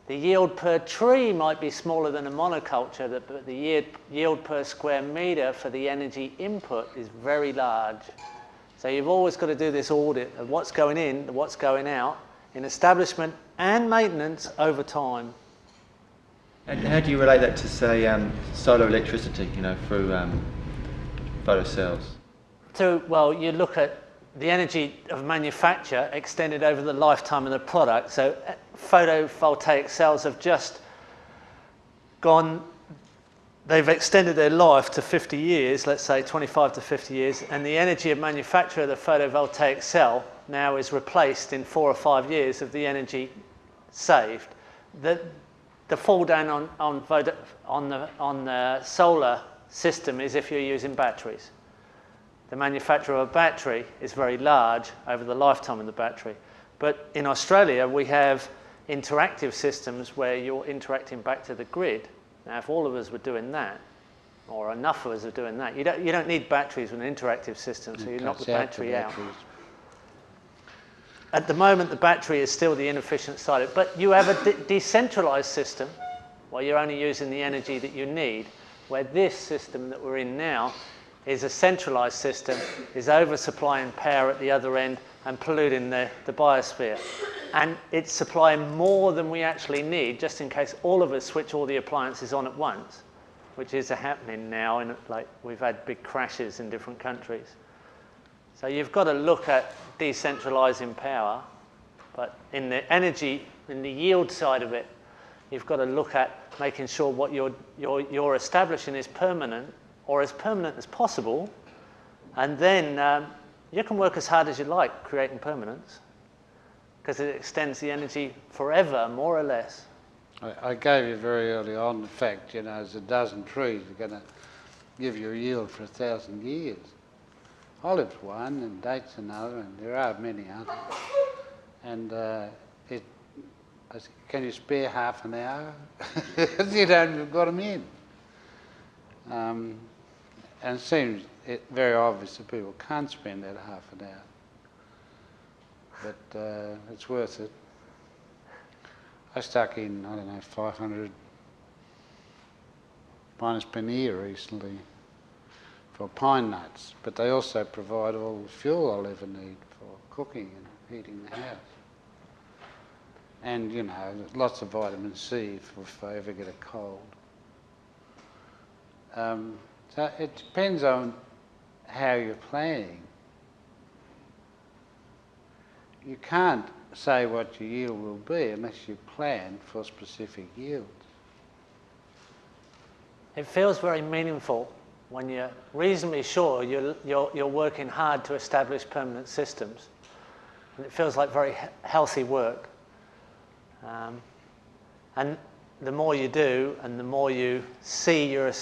The yield per tree might be smaller than a monoculture, but the yield per square metre for the energy input is very large. So you've always got to do this audit of what's going in, what's going out, in establishment and maintenance over time. And how do you relate that to, say, solar electricity, you know, through photocells? So, well, you look at the energy of manufacture extended over the lifetime of the product. So photovoltaic cells have just gone, they've extended their life to 50 years, let's say 25 to 50 years, and the energy of manufacture of the photovoltaic cell now is replaced in 4 or 5 years of the energy saved. The fall down on the solar system is if you're using batteries. The manufacture of a battery is very large over the lifetime of the battery. But in Australia, we have interactive systems where you're interacting back to the grid. Now, if all of us were doing that, or enough of us are doing that, you don't need batteries with an interactive system, so you knock the battery out. At the moment, the battery is still the inefficient side of it, but you have a decentralized system where you're only using the energy that you need, where this system that we're in now is a centralised system, is oversupplying power at the other end and polluting the biosphere. And it's supplying more than we actually need, just in case all of us switch all the appliances on at once, which is happening now, and like we've had big crashes in different countries. So you've got to look at decentralising power, but in the energy, in the yield side of it, you've got to look at making sure what you're establishing is permanent, or as permanent as possible, and then you can work as hard as you like creating permanence, because it extends the energy forever, more or less. I gave you very early on the fact, you know, there's a dozen trees are going to give you a yield for 1,000 years. Olives one, and dates another, and there are many others. And I said, can you spare half an hour? You know, you've got them in. And it seems very obvious that people can't spend that half an hour. But it's worth it. I stuck in, I don't know, 500 minus per year recently for pine nuts, but they also provide all the fuel I'll ever need for cooking and heating the house. And, you know, lots of vitamin C if I ever get a cold. So it depends on how you're planning. You can't say what your yield will be unless you plan for specific yields. It feels very meaningful when you're reasonably sure you're working hard to establish permanent systems. And it feels like very healthy work. And the more you do and the more you see your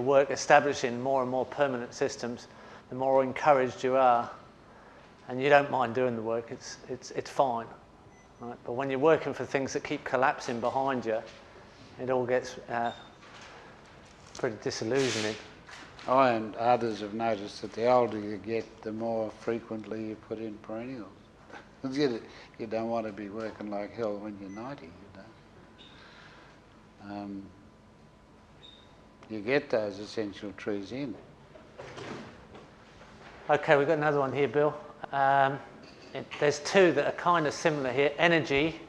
work establishing more and more permanent systems, the more encouraged you are. And you don't mind doing the work, it's fine. Right? But when you're working for things that keep collapsing behind you, it all gets pretty disillusioning. I and others have noticed that the older you get, the more frequently you put in perennials. You don't want to be working like hell when you're 90, you don't. You get those essential trees in. Okay, we've got another one here, Bill. There's two that are kind of similar here. Energy.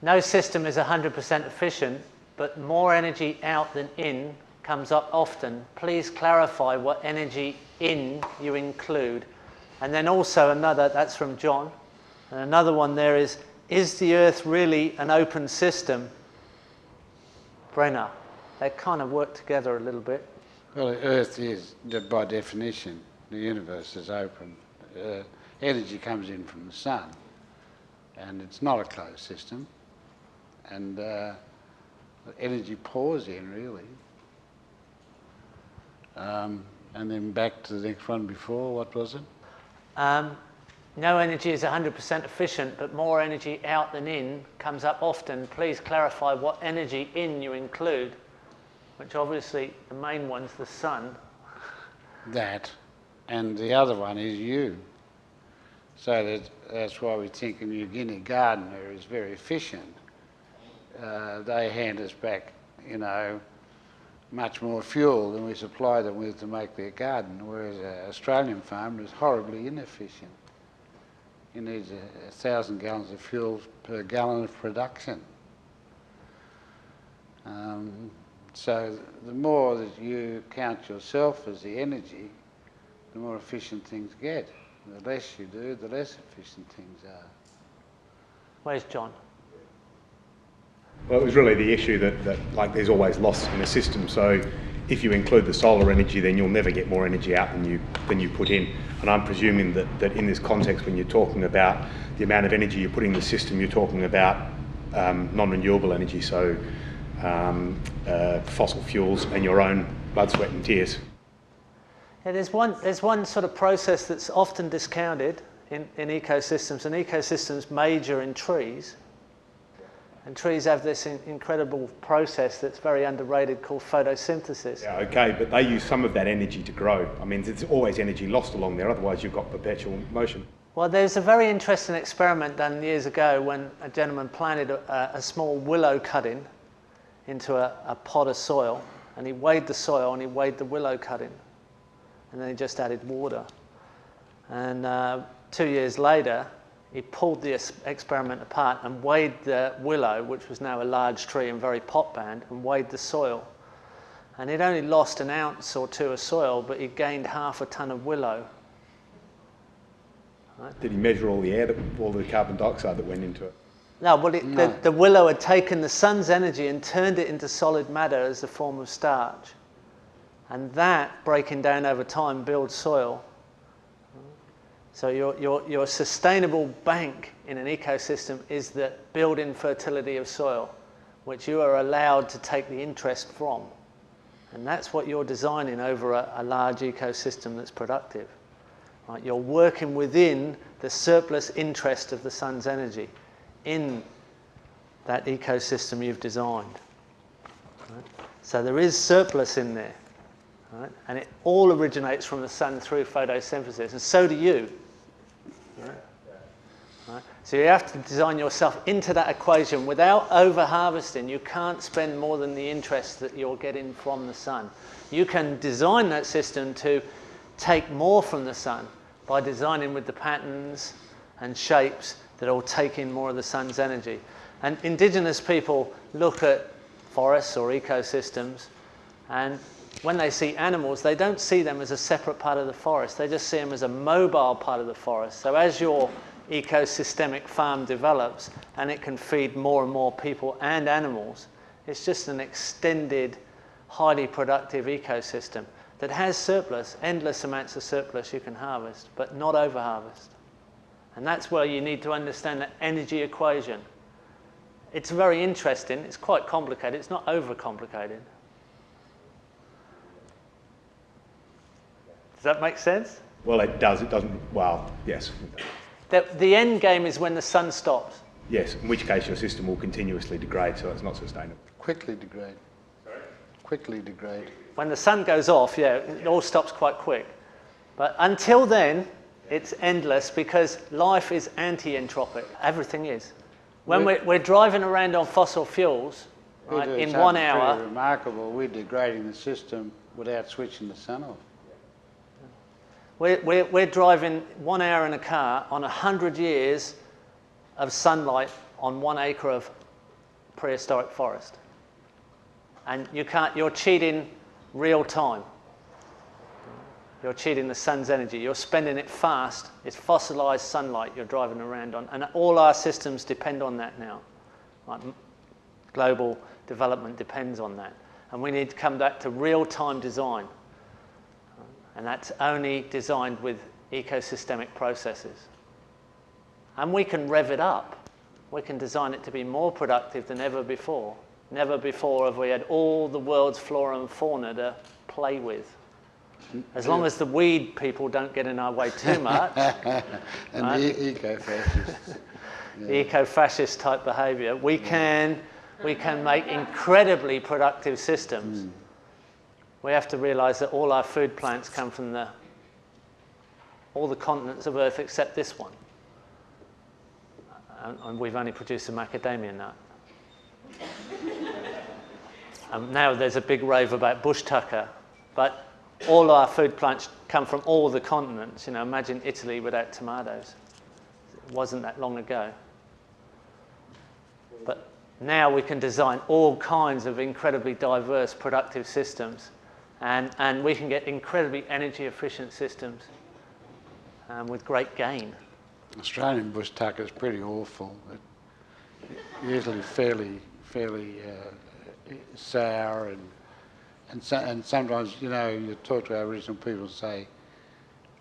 No system is 100% efficient, but more energy out than in comes up often. Please clarify what energy in you include. And then also another, that's from John. And another one there is the Earth really an open system? Brenner. They kind of work together a little bit. Well, the Earth is, by definition, the universe is open. Energy comes in from the sun, and it's not a closed system. And energy pours in, really. And then back to the next one before, what was it? No energy is 100% efficient, but more energy out than in comes up often. Please clarify what energy in you include, which obviously the main one's the sun. That, and the other one is you. So that's why we think a New Guinea gardener is very efficient. They hand us back, you know, much more fuel than we supply them with to make their garden, whereas an Australian farmer is horribly inefficient. He needs 1,000 gallons of fuel per gallon of production. So the more that you count yourself as the energy, the more efficient things get. The less you do, the less efficient things are. Where's John? Well, it was really the issue that like there's always loss in a system. So if you include the solar energy, then you'll never get more energy out than you put in. And I'm presuming that in this context, when you're talking about the amount of energy you put in the system, you're talking about non-renewable energy, so fossil fuels and your own blood, sweat and tears. Yeah, there's one sort of process that's often discounted in ecosystems, and ecosystems major in trees. And trees have this incredible process that's very underrated called photosynthesis. Yeah, okay, but they use some of that energy to grow. I mean, there's always energy lost along there, otherwise you've got perpetual motion. Well, there's a very interesting experiment done years ago when a gentleman planted a small willow cutting into a pot of soil, and he weighed the soil and he weighed the willow cutting, and then he just added water. And 2 years later, he pulled the experiment apart and weighed the willow, which was now a large tree and very pot-bound, and weighed the soil. And he'd only lost an ounce or two of soil, but he gained half a ton of willow. Right? Did he measure all the air, all the carbon dioxide that went into it? No, well, the willow had taken the sun's energy and turned it into solid matter as a form of starch. And that, breaking down over time, builds soil. So your sustainable bank in an ecosystem is the built-in fertility of soil, which you are allowed to take the interest from. And that's what you're designing over a large ecosystem that's productive. Right? You're working within the surplus interest of the sun's energy in that ecosystem you've designed. Right? So there is surplus in there. Right? And it all originates from the sun through photosynthesis, and so do you. Right? Right? So you have to design yourself into that equation without over-harvesting. You can't spend more than the interest that you're getting from the sun. You can design that system to take more from the sun by designing with the patterns and shapes that will take in more of the sun's energy. And indigenous people look at forests or ecosystems, and when they see animals, they don't see them as a separate part of the forest. They just see them as a mobile part of the forest. So as your ecosystemic farm develops and it can feed more and more people and animals, it's just an extended, highly productive ecosystem that has surplus, endless amounts of surplus you can harvest, but not over-harvest. And that's where you need to understand the energy equation. It's very interesting, it's quite complicated, it's not over-complicated. Does that make sense? Well, it does. It doesn't. Well, yes. The end game is when the sun stops. Yes, in which case your system will continuously degrade, so it's not sustainable. Quickly degrade. Sorry? Quickly degrade. When the sun goes off, yeah, it all stops quite quick. But until then, it's endless because life is anti-entropic. Everything is. When we're driving around on fossil fuels, right, in 1 hour... Pretty remarkable. We're degrading the system without switching the sun off. We're driving 1 hour in a car on 100 years of sunlight on 1 acre of prehistoric forest. And you're cheating real time. You're cheating the sun's energy. You're spending it fast. It's fossilized sunlight you're driving around on. And all our systems depend on that now. Like global development depends on that. And we need to come back to real-time design. And that's only designed with ecosystemic processes. And we can rev it up. We can design it to be more productive than ever before. Never before have we had all the world's flora and fauna to play with. As long as the weed people don't get in our way too much. And right? the eco-fascists. The eco-fascist type behaviour, we can make incredibly productive systems. We have to realise that all our food plants come from all the continents of Earth except this one. And we've only produced a macadamia nut. Now there's a big rave about bush tucker, but all our food plants come from all the continents. You know, imagine Italy without tomatoes. It wasn't that long ago. But now we can design all kinds of incredibly diverse productive systems, and we can get incredibly energy efficient systems with great gain. Australian bush tucker is pretty awful. Usually fairly sour, and sometimes, you know, you talk to Aboriginal people and say,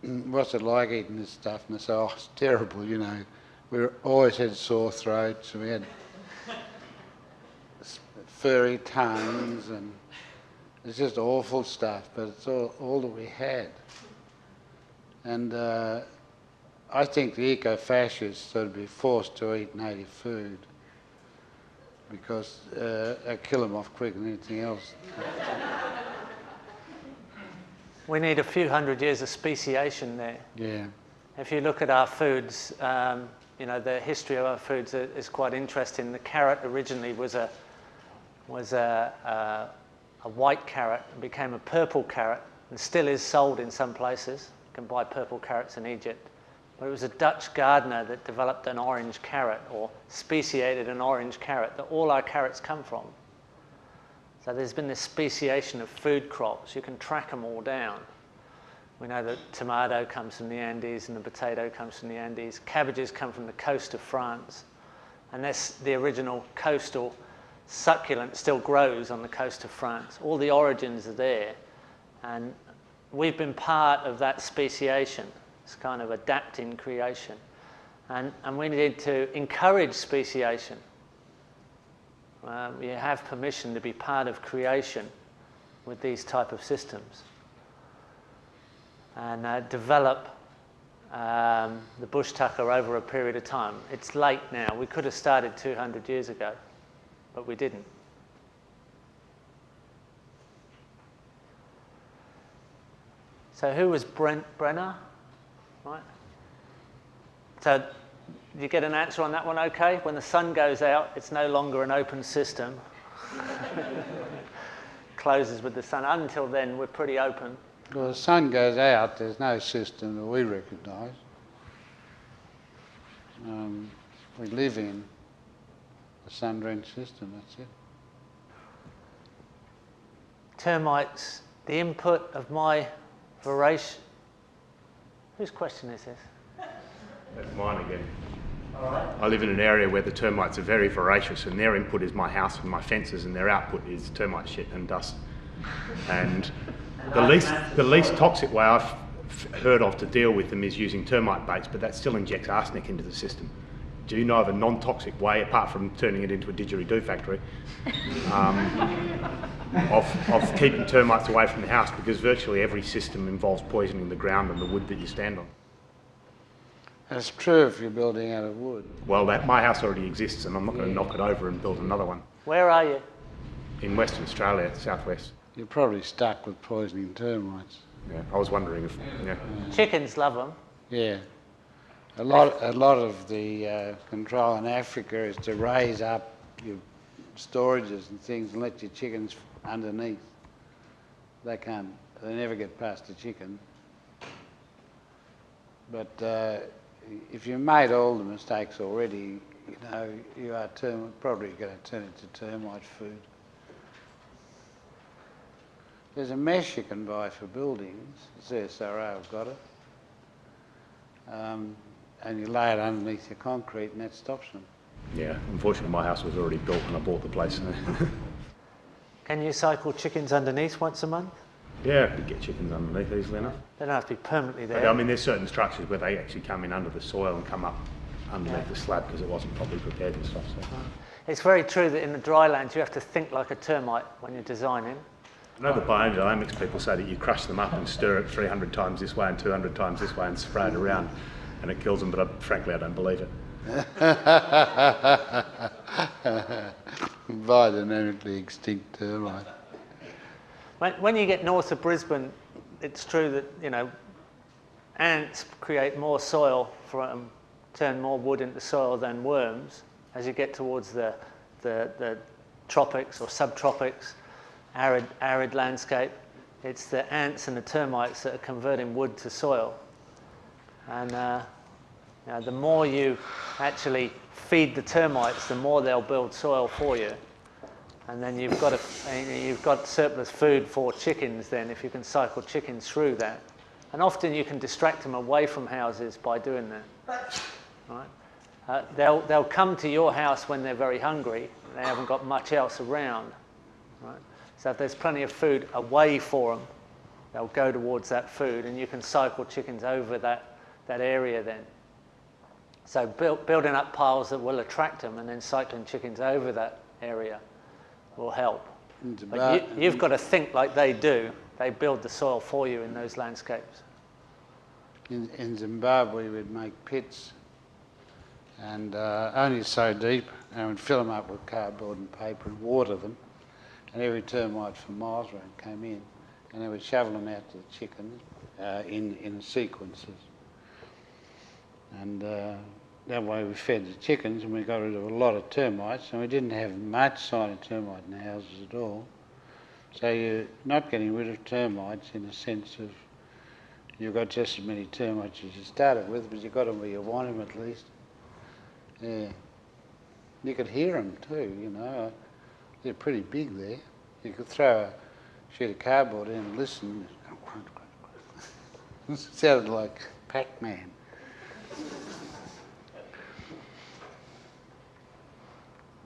what's it like eating this stuff? And they say, oh, it's terrible, you know. We always had sore throats, and we had furry tongues, and it's just awful stuff, but it's all that we had. And I think the eco-fascists should be forced to eat native food because they kill them off quicker than anything else. We need a few hundred years of speciation there. Yeah. If you look at our foods, you know, the history of our foods is quite interesting. The carrot originally was a white carrot and became a purple carrot and still is sold in some places. You can buy purple carrots in Egypt. But it was a Dutch gardener that developed an orange carrot or speciated an orange carrot that all our carrots come from. So there's been this speciation of food crops. You can track them all down. We know that tomato comes from the Andes and the potato comes from the Andes. Cabbages come from the coast of France. And that's the original coastal succulent still grows on the coast of France. All the origins are there. And we've been part of that speciation. It's kind of adapting creation. And we need to encourage speciation. You have permission to be part of creation with these type of systems. And develop the bush tucker over a period of time. It's late now. We could have started 200 years ago, but we didn't. So who was Brenner? Right. So you get an answer on that one okay? When the sun goes out, it's no longer an open system. Closes with the sun. Until then, we're pretty open. Well, the sun goes out, there's no system that we recognise. We live in a sun-drenched system, that's it. Termites, the input of my voracious... Whose question is this? That's mine again. I live in an area where the termites are very voracious, and their input is my house and my fences, and their output is termite shit and dust. And the least toxic way I've heard of to deal with them is using termite baits, but that still injects arsenic into the system. Do you know of a non-toxic way, apart from turning it into a didgeridoo factory, of keeping termites away from the house? Because virtually every system involves poisoning the ground and the wood that you stand on. That's true if you're building out of wood. Well, my house already exists, and I'm not going to knock it over and build another one. Where are you? In Western Australia, southwest. You're probably stuck with poisoning termites. Yeah, I was wondering if, yeah. Chickens love them. Yeah. A lot of the control in Africa is to raise up your storages and things and let your chickens underneath. They never get past the chicken. But if you made all the mistakes already, you know, you are probably going to turn into termite food. There's a mesh you can buy for buildings. CSRO have got it. And you lay it underneath your concrete and that stops them. Yeah, unfortunately my house was already built when I bought the place. Can you cycle chickens underneath once a month? Yeah, I could get chickens underneath easily enough. They don't have to be permanently there. But, I mean, there's certain structures where they actually come in under the soil and come up underneath the slab because it wasn't properly prepared and stuff. So. It's very true that in the dry lands you have to think like a termite when you're designing. I know the biodynamics people say that you crush them up and stir it 300 times this way and 200 times this way and spray it around and it kills them, but frankly I don't believe it. Biodynamically extinct termite. When you get north of Brisbane, it's true that, you know, ants create more soil turn more wood into soil than worms. As you get towards the tropics or subtropics, arid landscape, it's the ants and the termites that are converting wood to soil. And you know, the more you actually feed the termites, the more they'll build soil for you. And then you've got surplus food for chickens then, if you can cycle chickens through that. And often you can distract them away from houses by doing that. Right? They'll come to your house when they're very hungry. They haven't got much else around. Right? So if there's plenty of food away for them, they'll go towards that food, and you can cycle chickens over that area then. So building up piles that will attract them and then cycling chickens over that area will help. But you've got to think like they do. They build the soil for you in those landscapes. In Zimbabwe, we'd make pits, and only so deep, and we'd fill them up with cardboard and paper and water them, and every termite from miles around came in, and then we'd shovel them out to the chickens in sequences. And that way we fed the chickens and we got rid of a lot of termites, and we didn't have much sign of termite in the houses at all. So you're not getting rid of termites in the sense of you've got just as many termites as you started with, but you've got them where you want them at least. Yeah. You could hear them too, you know. They're pretty big there. You could throw a sheet of cardboard in and listen. It sounded like Pac-Man.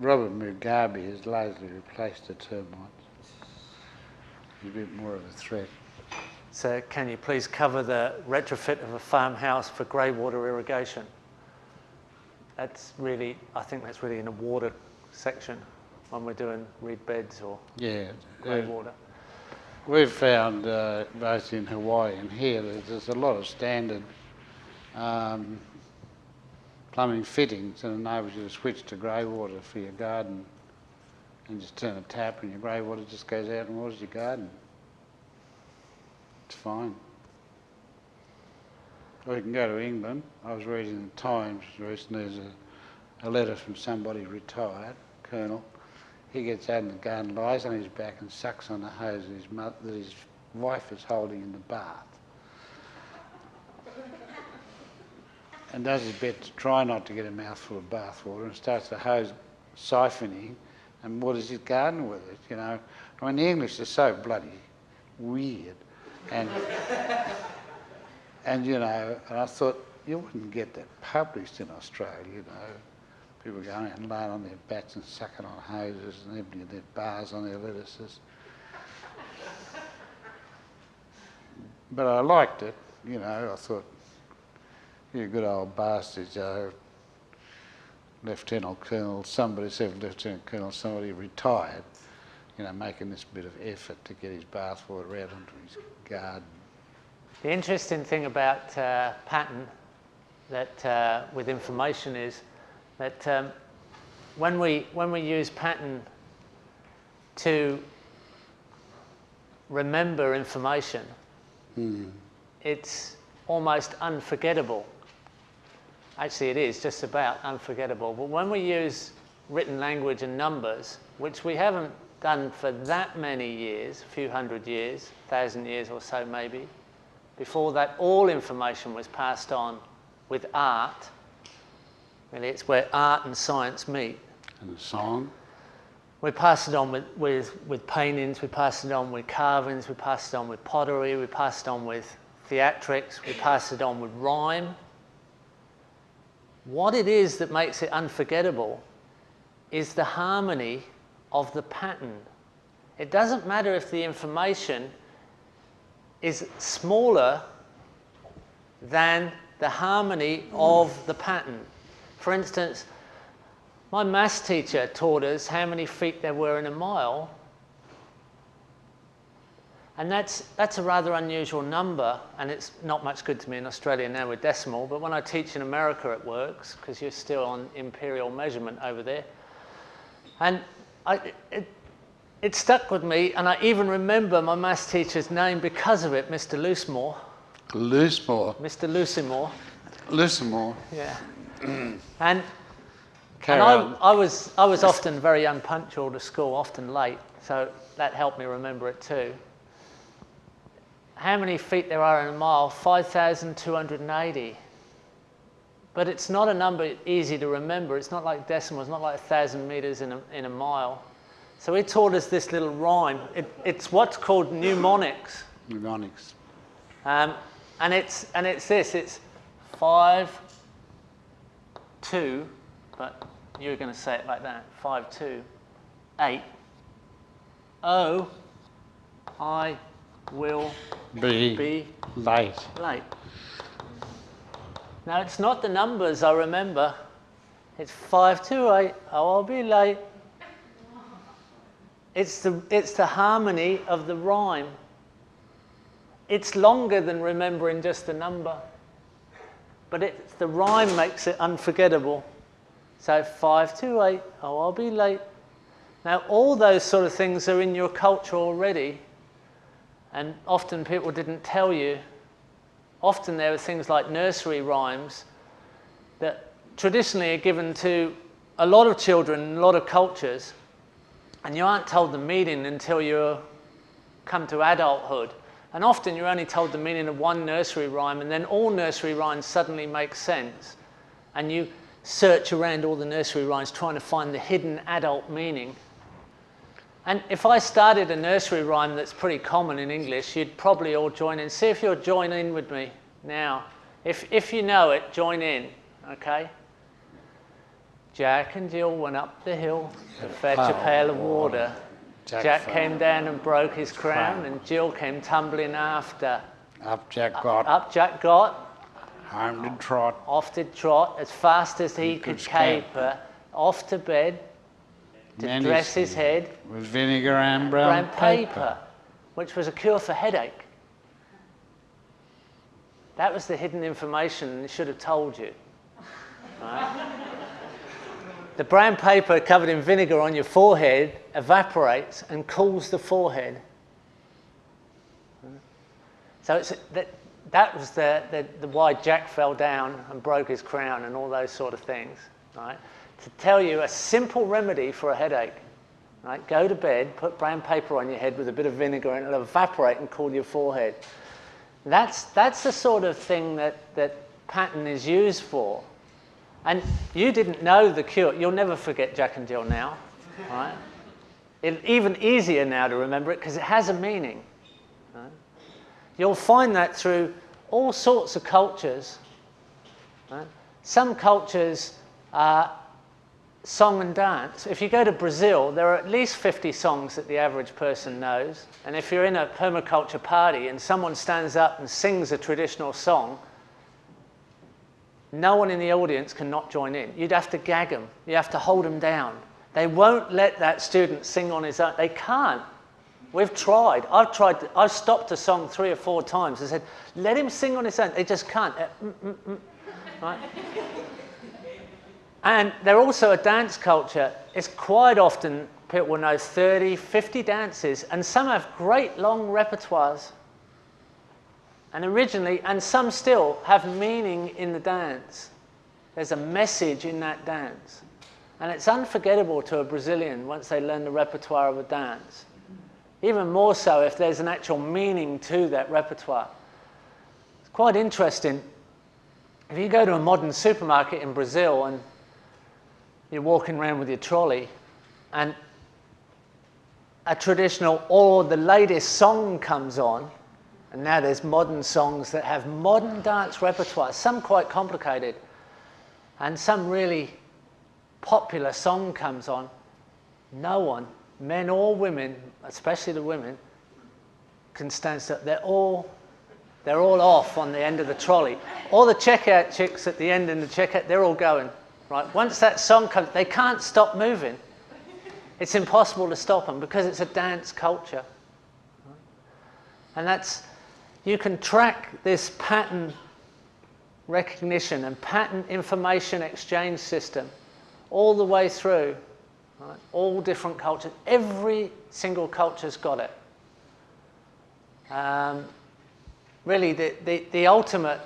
Robert Mugabe has largely replaced the termites. He's a bit more of a threat. So can you please cover the retrofit of a farmhouse for grey water irrigation? That's really, I think that's really in the water section when we're doing reed beds or grey water. We've found, both in Hawaii and here, that there's a lot of standard plumbing fittings, and enables you to switch to grey water for your garden, and just turn a tap and your grey water just goes out and waters your garden. It's fine. Or you can go to England. I was reading the Times recently, there's a letter from somebody retired, colonel. He gets out in the garden, lies on his back and sucks on the hose that his wife is holding in the bath. And does his best to try not to get a mouthful of bath water, and starts the hose siphoning and waters his garden with it, you know. I mean, the English are so bloody weird. And you know, and I thought, you wouldn't get that published in Australia, you know. People going out and laying on their backs and sucking on hoses and emptying their bars on their lettuces. But I liked it, you know. I thought, you good old bastards, Lieutenant Colonel, somebody said Lieutenant Colonel, somebody retired, you know, making this bit of effort to get his bathwater out onto his garden. The interesting thing about pattern that with information is that when we use pattern to remember information, it's almost unforgettable. Actually, it is just about unforgettable. But when we use written language and numbers, which we haven't done for that many years, a few hundred years, 1,000 years or so maybe, before that all information was passed on with art. Really, it's where art and science meet. And the song? We pass it on with paintings, we pass it on with carvings, we pass it on with pottery, we pass it on with theatrics, we pass it on with rhyme. What it is that makes it unforgettable is the harmony of the pattern. It doesn't matter if the information is smaller than the harmony of the pattern. For instance, my maths teacher taught us how many feet there were in a mile, and that's a rather unusual number, and it's not much good to me in Australia now with decimal, but when I teach in America it works, because you're still on imperial measurement over there. And it stuck with me, and I even remember my maths teacher's name because of it, Mr. Loosemore. Loosemore. Mr. Loosemore. Loosemore. Yeah. And Carry And on. I was often very unpunctual to school, often late, so that helped me remember it too. How many feet there are in a mile? 5,280. But it's not a number easy to remember. It's not like decimal. It's not like 1,000 meters in a mile. So he taught us this little rhyme. It's what's called mnemonics. Mnemonics. And it's this. It's 5, 2, but you're going to say it like that. 5, 2, 8. Oh, I will be late. late. Now, it's not the numbers I remember. It's 5, 2, 8. Oh, I'll be late. It's the harmony of the rhyme. It's longer than remembering just the number. But it's the rhyme makes it unforgettable. So 5, 2, 8. Oh, I'll be late. Now, all those sort of things are in your culture already. And often people didn't tell you. Often there are things like nursery rhymes that traditionally are given to a lot of children in a lot of cultures, and you aren't told the meaning until you come to adulthood. And often you're only told the meaning of one nursery rhyme, and then all nursery rhymes suddenly make sense. And you search around all the nursery rhymes trying to find the hidden adult meaning. And if I started a nursery rhyme that's pretty common in English, you'd probably all join in. See if you'll join in with me now. If you know it, join in, okay? Jack and Jill went up the hill to fetch a pail of water. Jack came down and broke his crown, and Jill came tumbling after. Up Jack got. Up Jack got. Home did trot. Off did trot as fast as he could caper. Off to bed to dress his head with vinegar and brown paper. which was a cure for headache. That was the hidden information and it should have told you. Right? The brown paper covered in vinegar on your forehead evaporates and cools the forehead. So it's, that was the why Jack fell down and broke his crown and all those sort of things. Right? To tell you a simple remedy for a headache. Right? Go to bed, put brown paper on your head with a bit of vinegar and it'll evaporate and cool your forehead. That's the sort of thing that Patten is used for. And you didn't know the cure. You'll never forget Jack and Jill now. Right? It's even easier now to remember it because it has a meaning. Right? You'll find that through all sorts of cultures. Right? Some cultures are song and dance. If you go to Brazil, there are at least 50 songs that the average person knows. And if you're in a permaculture party and someone stands up and sings a traditional song, no one in the audience can not join in. You'd have to gag them. You have to hold them down. They won't let that student sing on his own. They can't. We've tried. I've stopped a song 3 or 4 times and said, let him sing on his own. They just can't. Right? And they're also a dance culture. It's quite often, people will know 30, 50 dances, and some have great long repertoires. And originally, and some still, have meaning in the dance. There's a message in that dance. And it's unforgettable to a Brazilian once they learn the repertoire of a dance. Even more so if there's an actual meaning to that repertoire. It's quite interesting. If you go to a modern supermarket in Brazil and you're walking around with your trolley and a traditional or the latest song comes on, and now there's modern songs that have modern dance repertoire, some quite complicated, and some really popular song comes on, no one, men or women, especially the women, can stand still. They're all off on the end of the trolley. All the checkout chicks at the end in the checkout, they're all going. Right? Once that song comes, they can't stop moving. It's impossible to stop them because it's a dance culture. And that's, you can track this pattern recognition and pattern information exchange system all the way through, right? All different cultures. Every single culture's got it. Really, the ultimate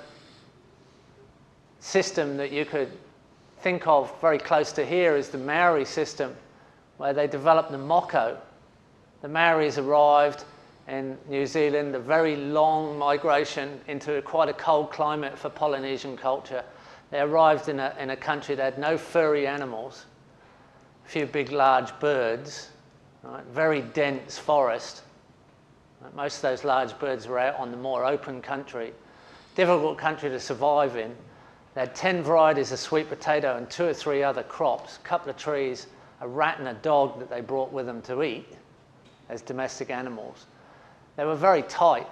system that you could think of very close to here is the Maori system, where they developed the moko. The Maoris arrived in New Zealand, a very long migration into quite a cold climate for Polynesian culture. They arrived in a country that had no furry animals, a few big large birds, right? Very dense forest. Right? Most of those large birds were out on the more open country. Difficult country to survive in. They had 10 varieties of sweet potato and 2 or 3 other crops, a couple of trees, a rat and a dog that they brought with them to eat as domestic animals. They were very tight.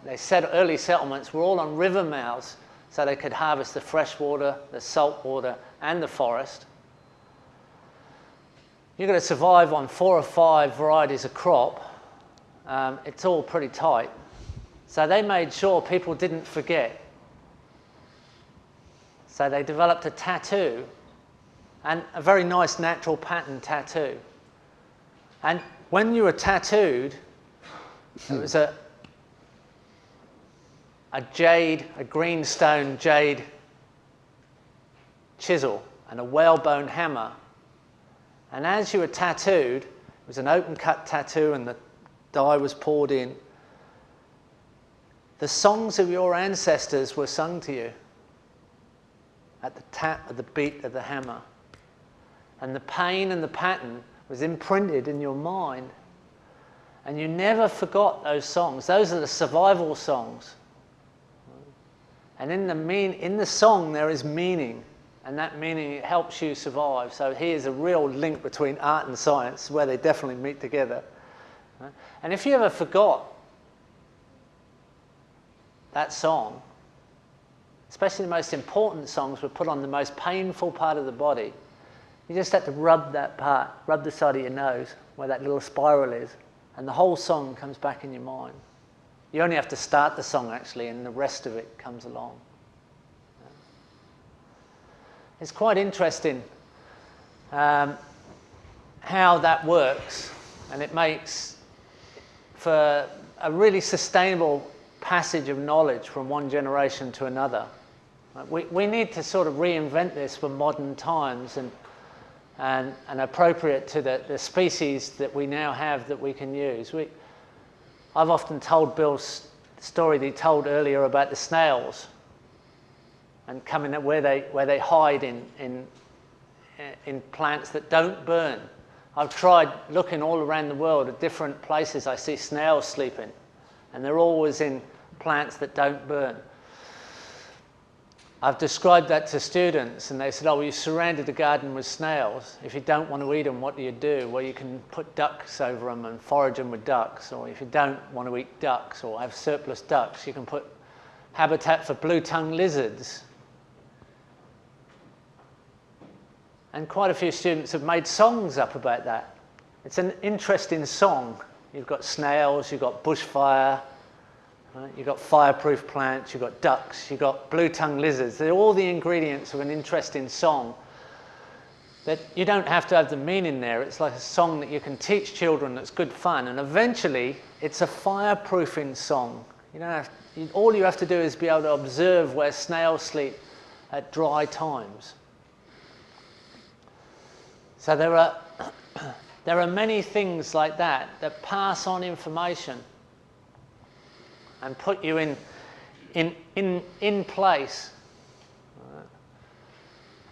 They said early settlements were all on river mouths so they could harvest the fresh water, the salt water, and the forest. You've got to survive on 4 or 5 varieties of crop. It's all pretty tight. So they made sure people didn't forget. So they developed a tattoo, and a very nice natural pattern tattoo. And when you were tattooed, it was a greenstone jade chisel and a whalebone hammer. And as you were tattooed, it was an open cut tattoo and the dye was poured in. The songs of your ancestors were sung to you at the tap of the beat of the hammer. And the pain and the pattern was imprinted in your mind. And you never forgot those songs. Those are the survival songs. And in the song there is meaning. And that meaning helps you survive. So here's a real link between art and science where they definitely meet together. And if you ever forgot that song, especially the most important songs were put on the most painful part of the body, you just had to rub that part, rub the side of your nose where that little spiral is, and the whole song comes back in your mind. You only have to start the song actually, and the rest of it comes along. It's quite interesting how that works, and it makes for a really sustainable passage of knowledge from one generation to another. We need to sort of reinvent this for modern times and appropriate to the species that we now have that we can use. I've often told Bill's story that he told earlier about the snails and coming at where they hide in plants that don't burn. I've tried looking all around the world at different places I see snails sleeping, and they're always in plants that don't burn. I've described that to students, and they said, oh, well, you surrounded the garden with snails. If you don't want to eat them, what do you do? Well, you can put ducks over them and forage them with ducks, or if you don't want to eat ducks or have surplus ducks, you can put habitat for blue-tongued lizards. And quite a few students have made songs up about that. It's an interesting song. You've got snails, you've got bushfire, right? You've got fireproof plants, you've got ducks, you've got blue-tongued lizards. They're all the ingredients of an interesting song that you don't have to have the meaning there. It's like a song that you can teach children that's good fun, and eventually it's a fireproofing song. You don't have, all you have to do is be able to observe where snails sleep at dry times. So there are many things like that that pass on information and put you in place.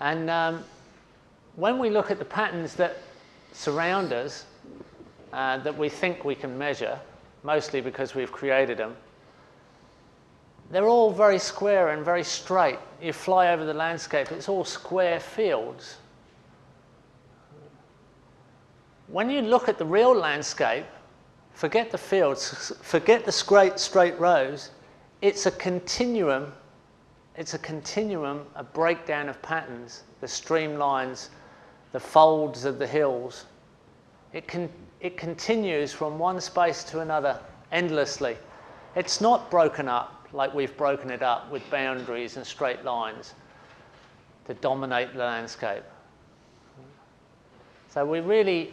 And when we look at the patterns that surround us, that we think we can measure, mostly because we've created them, they're all very square and very straight. You fly over the landscape, it's all square fields. When you look at the real landscape, forget the fields, forget the straight rows, it's a continuum, a breakdown of patterns, the streamlines, the folds of the hills. It continues from one space to another endlessly. It's not broken up like we've broken it up with boundaries and straight lines to dominate the landscape. So we really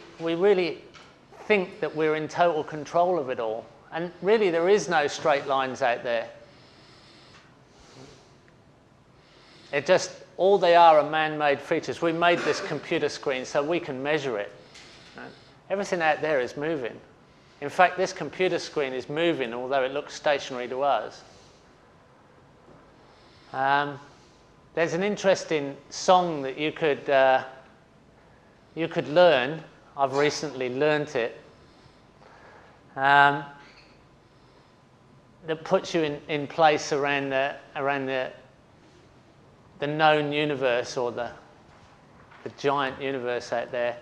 think that we're in total control of it all. And really there is no straight lines out there. It just, all they are man-made features. We made this computer screen so we can measure it. Right? Everything out there is moving. In fact, this computer screen is moving, although it looks stationary to us. There's an interesting song that you could learn. I've recently learnt it. That puts you in place around the known universe, or the giant universe out there,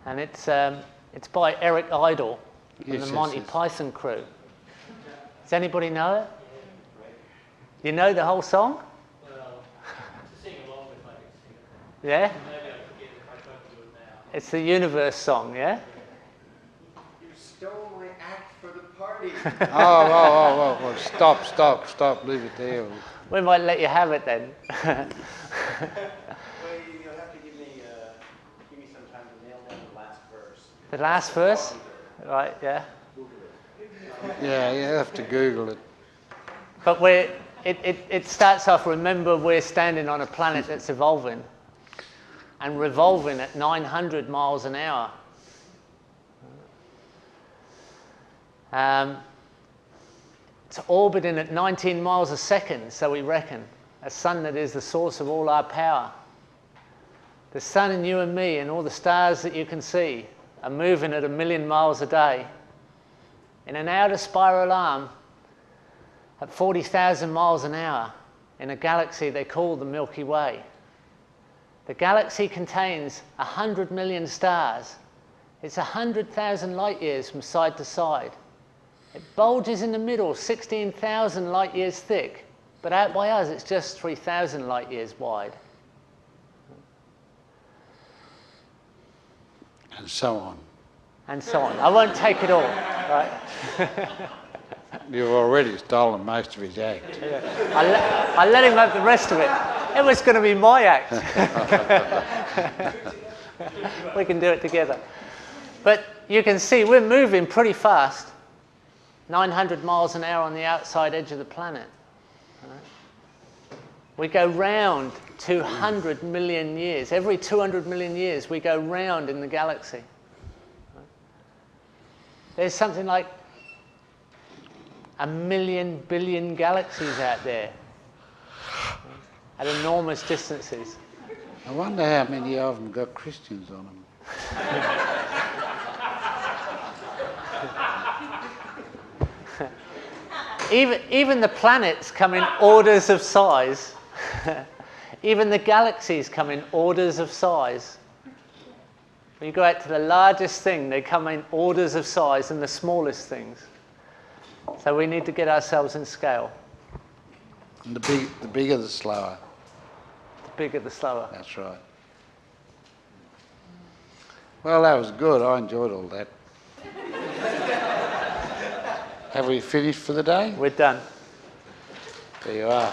and it's by Eric Idle from the Monty Python crew. Does anybody know it? You know the whole song? Well, to sing along with, I can sing it. Yeah? Maybe I forget if I try to do it now. It's the universe song, yeah? You stole my act for the party. Oh, stop, leave it there. We might let you have it then. Well, you'll have to give me some time to nail down the last verse. The last verse? Right, yeah. Yeah, you have to Google it. But it starts off, remember we're standing on a planet that's evolving and revolving at 900 miles an hour. It's orbiting at 19 miles a second, so we reckon. A sun that is the source of all our power. The sun and you and me and all the stars that you can see are moving at 1 million miles a day in an outer spiral arm at 40,000 miles an hour in a galaxy they call the Milky Way. The galaxy contains 100 million stars. It's 100,000 light years from side to side. It bulges in the middle, 16,000 light years thick, but out by us it's just 3,000 light years wide. And so on. And so on. I won't take it all, right? You've already stolen most of his act. I let him have the rest of it. It was going to be my act. We can do it together. But you can see we're moving pretty fast. 900 miles an hour on the outside edge of the planet. We go round 200 million years. Every 200 million years, we go round in the galaxy. There's something like 1 million billion galaxies out there at enormous distances. I wonder how many of them got Christians on them. Even the planets come in orders of size. Even the galaxies come in orders of size. When you go out to the largest thing, they come in orders of size and the smallest things. So we need to get ourselves in scale. And the bigger, the slower. The bigger, the slower. That's right. Well, that was good. I enjoyed all that. Have we finished for the day? We're done. There you are.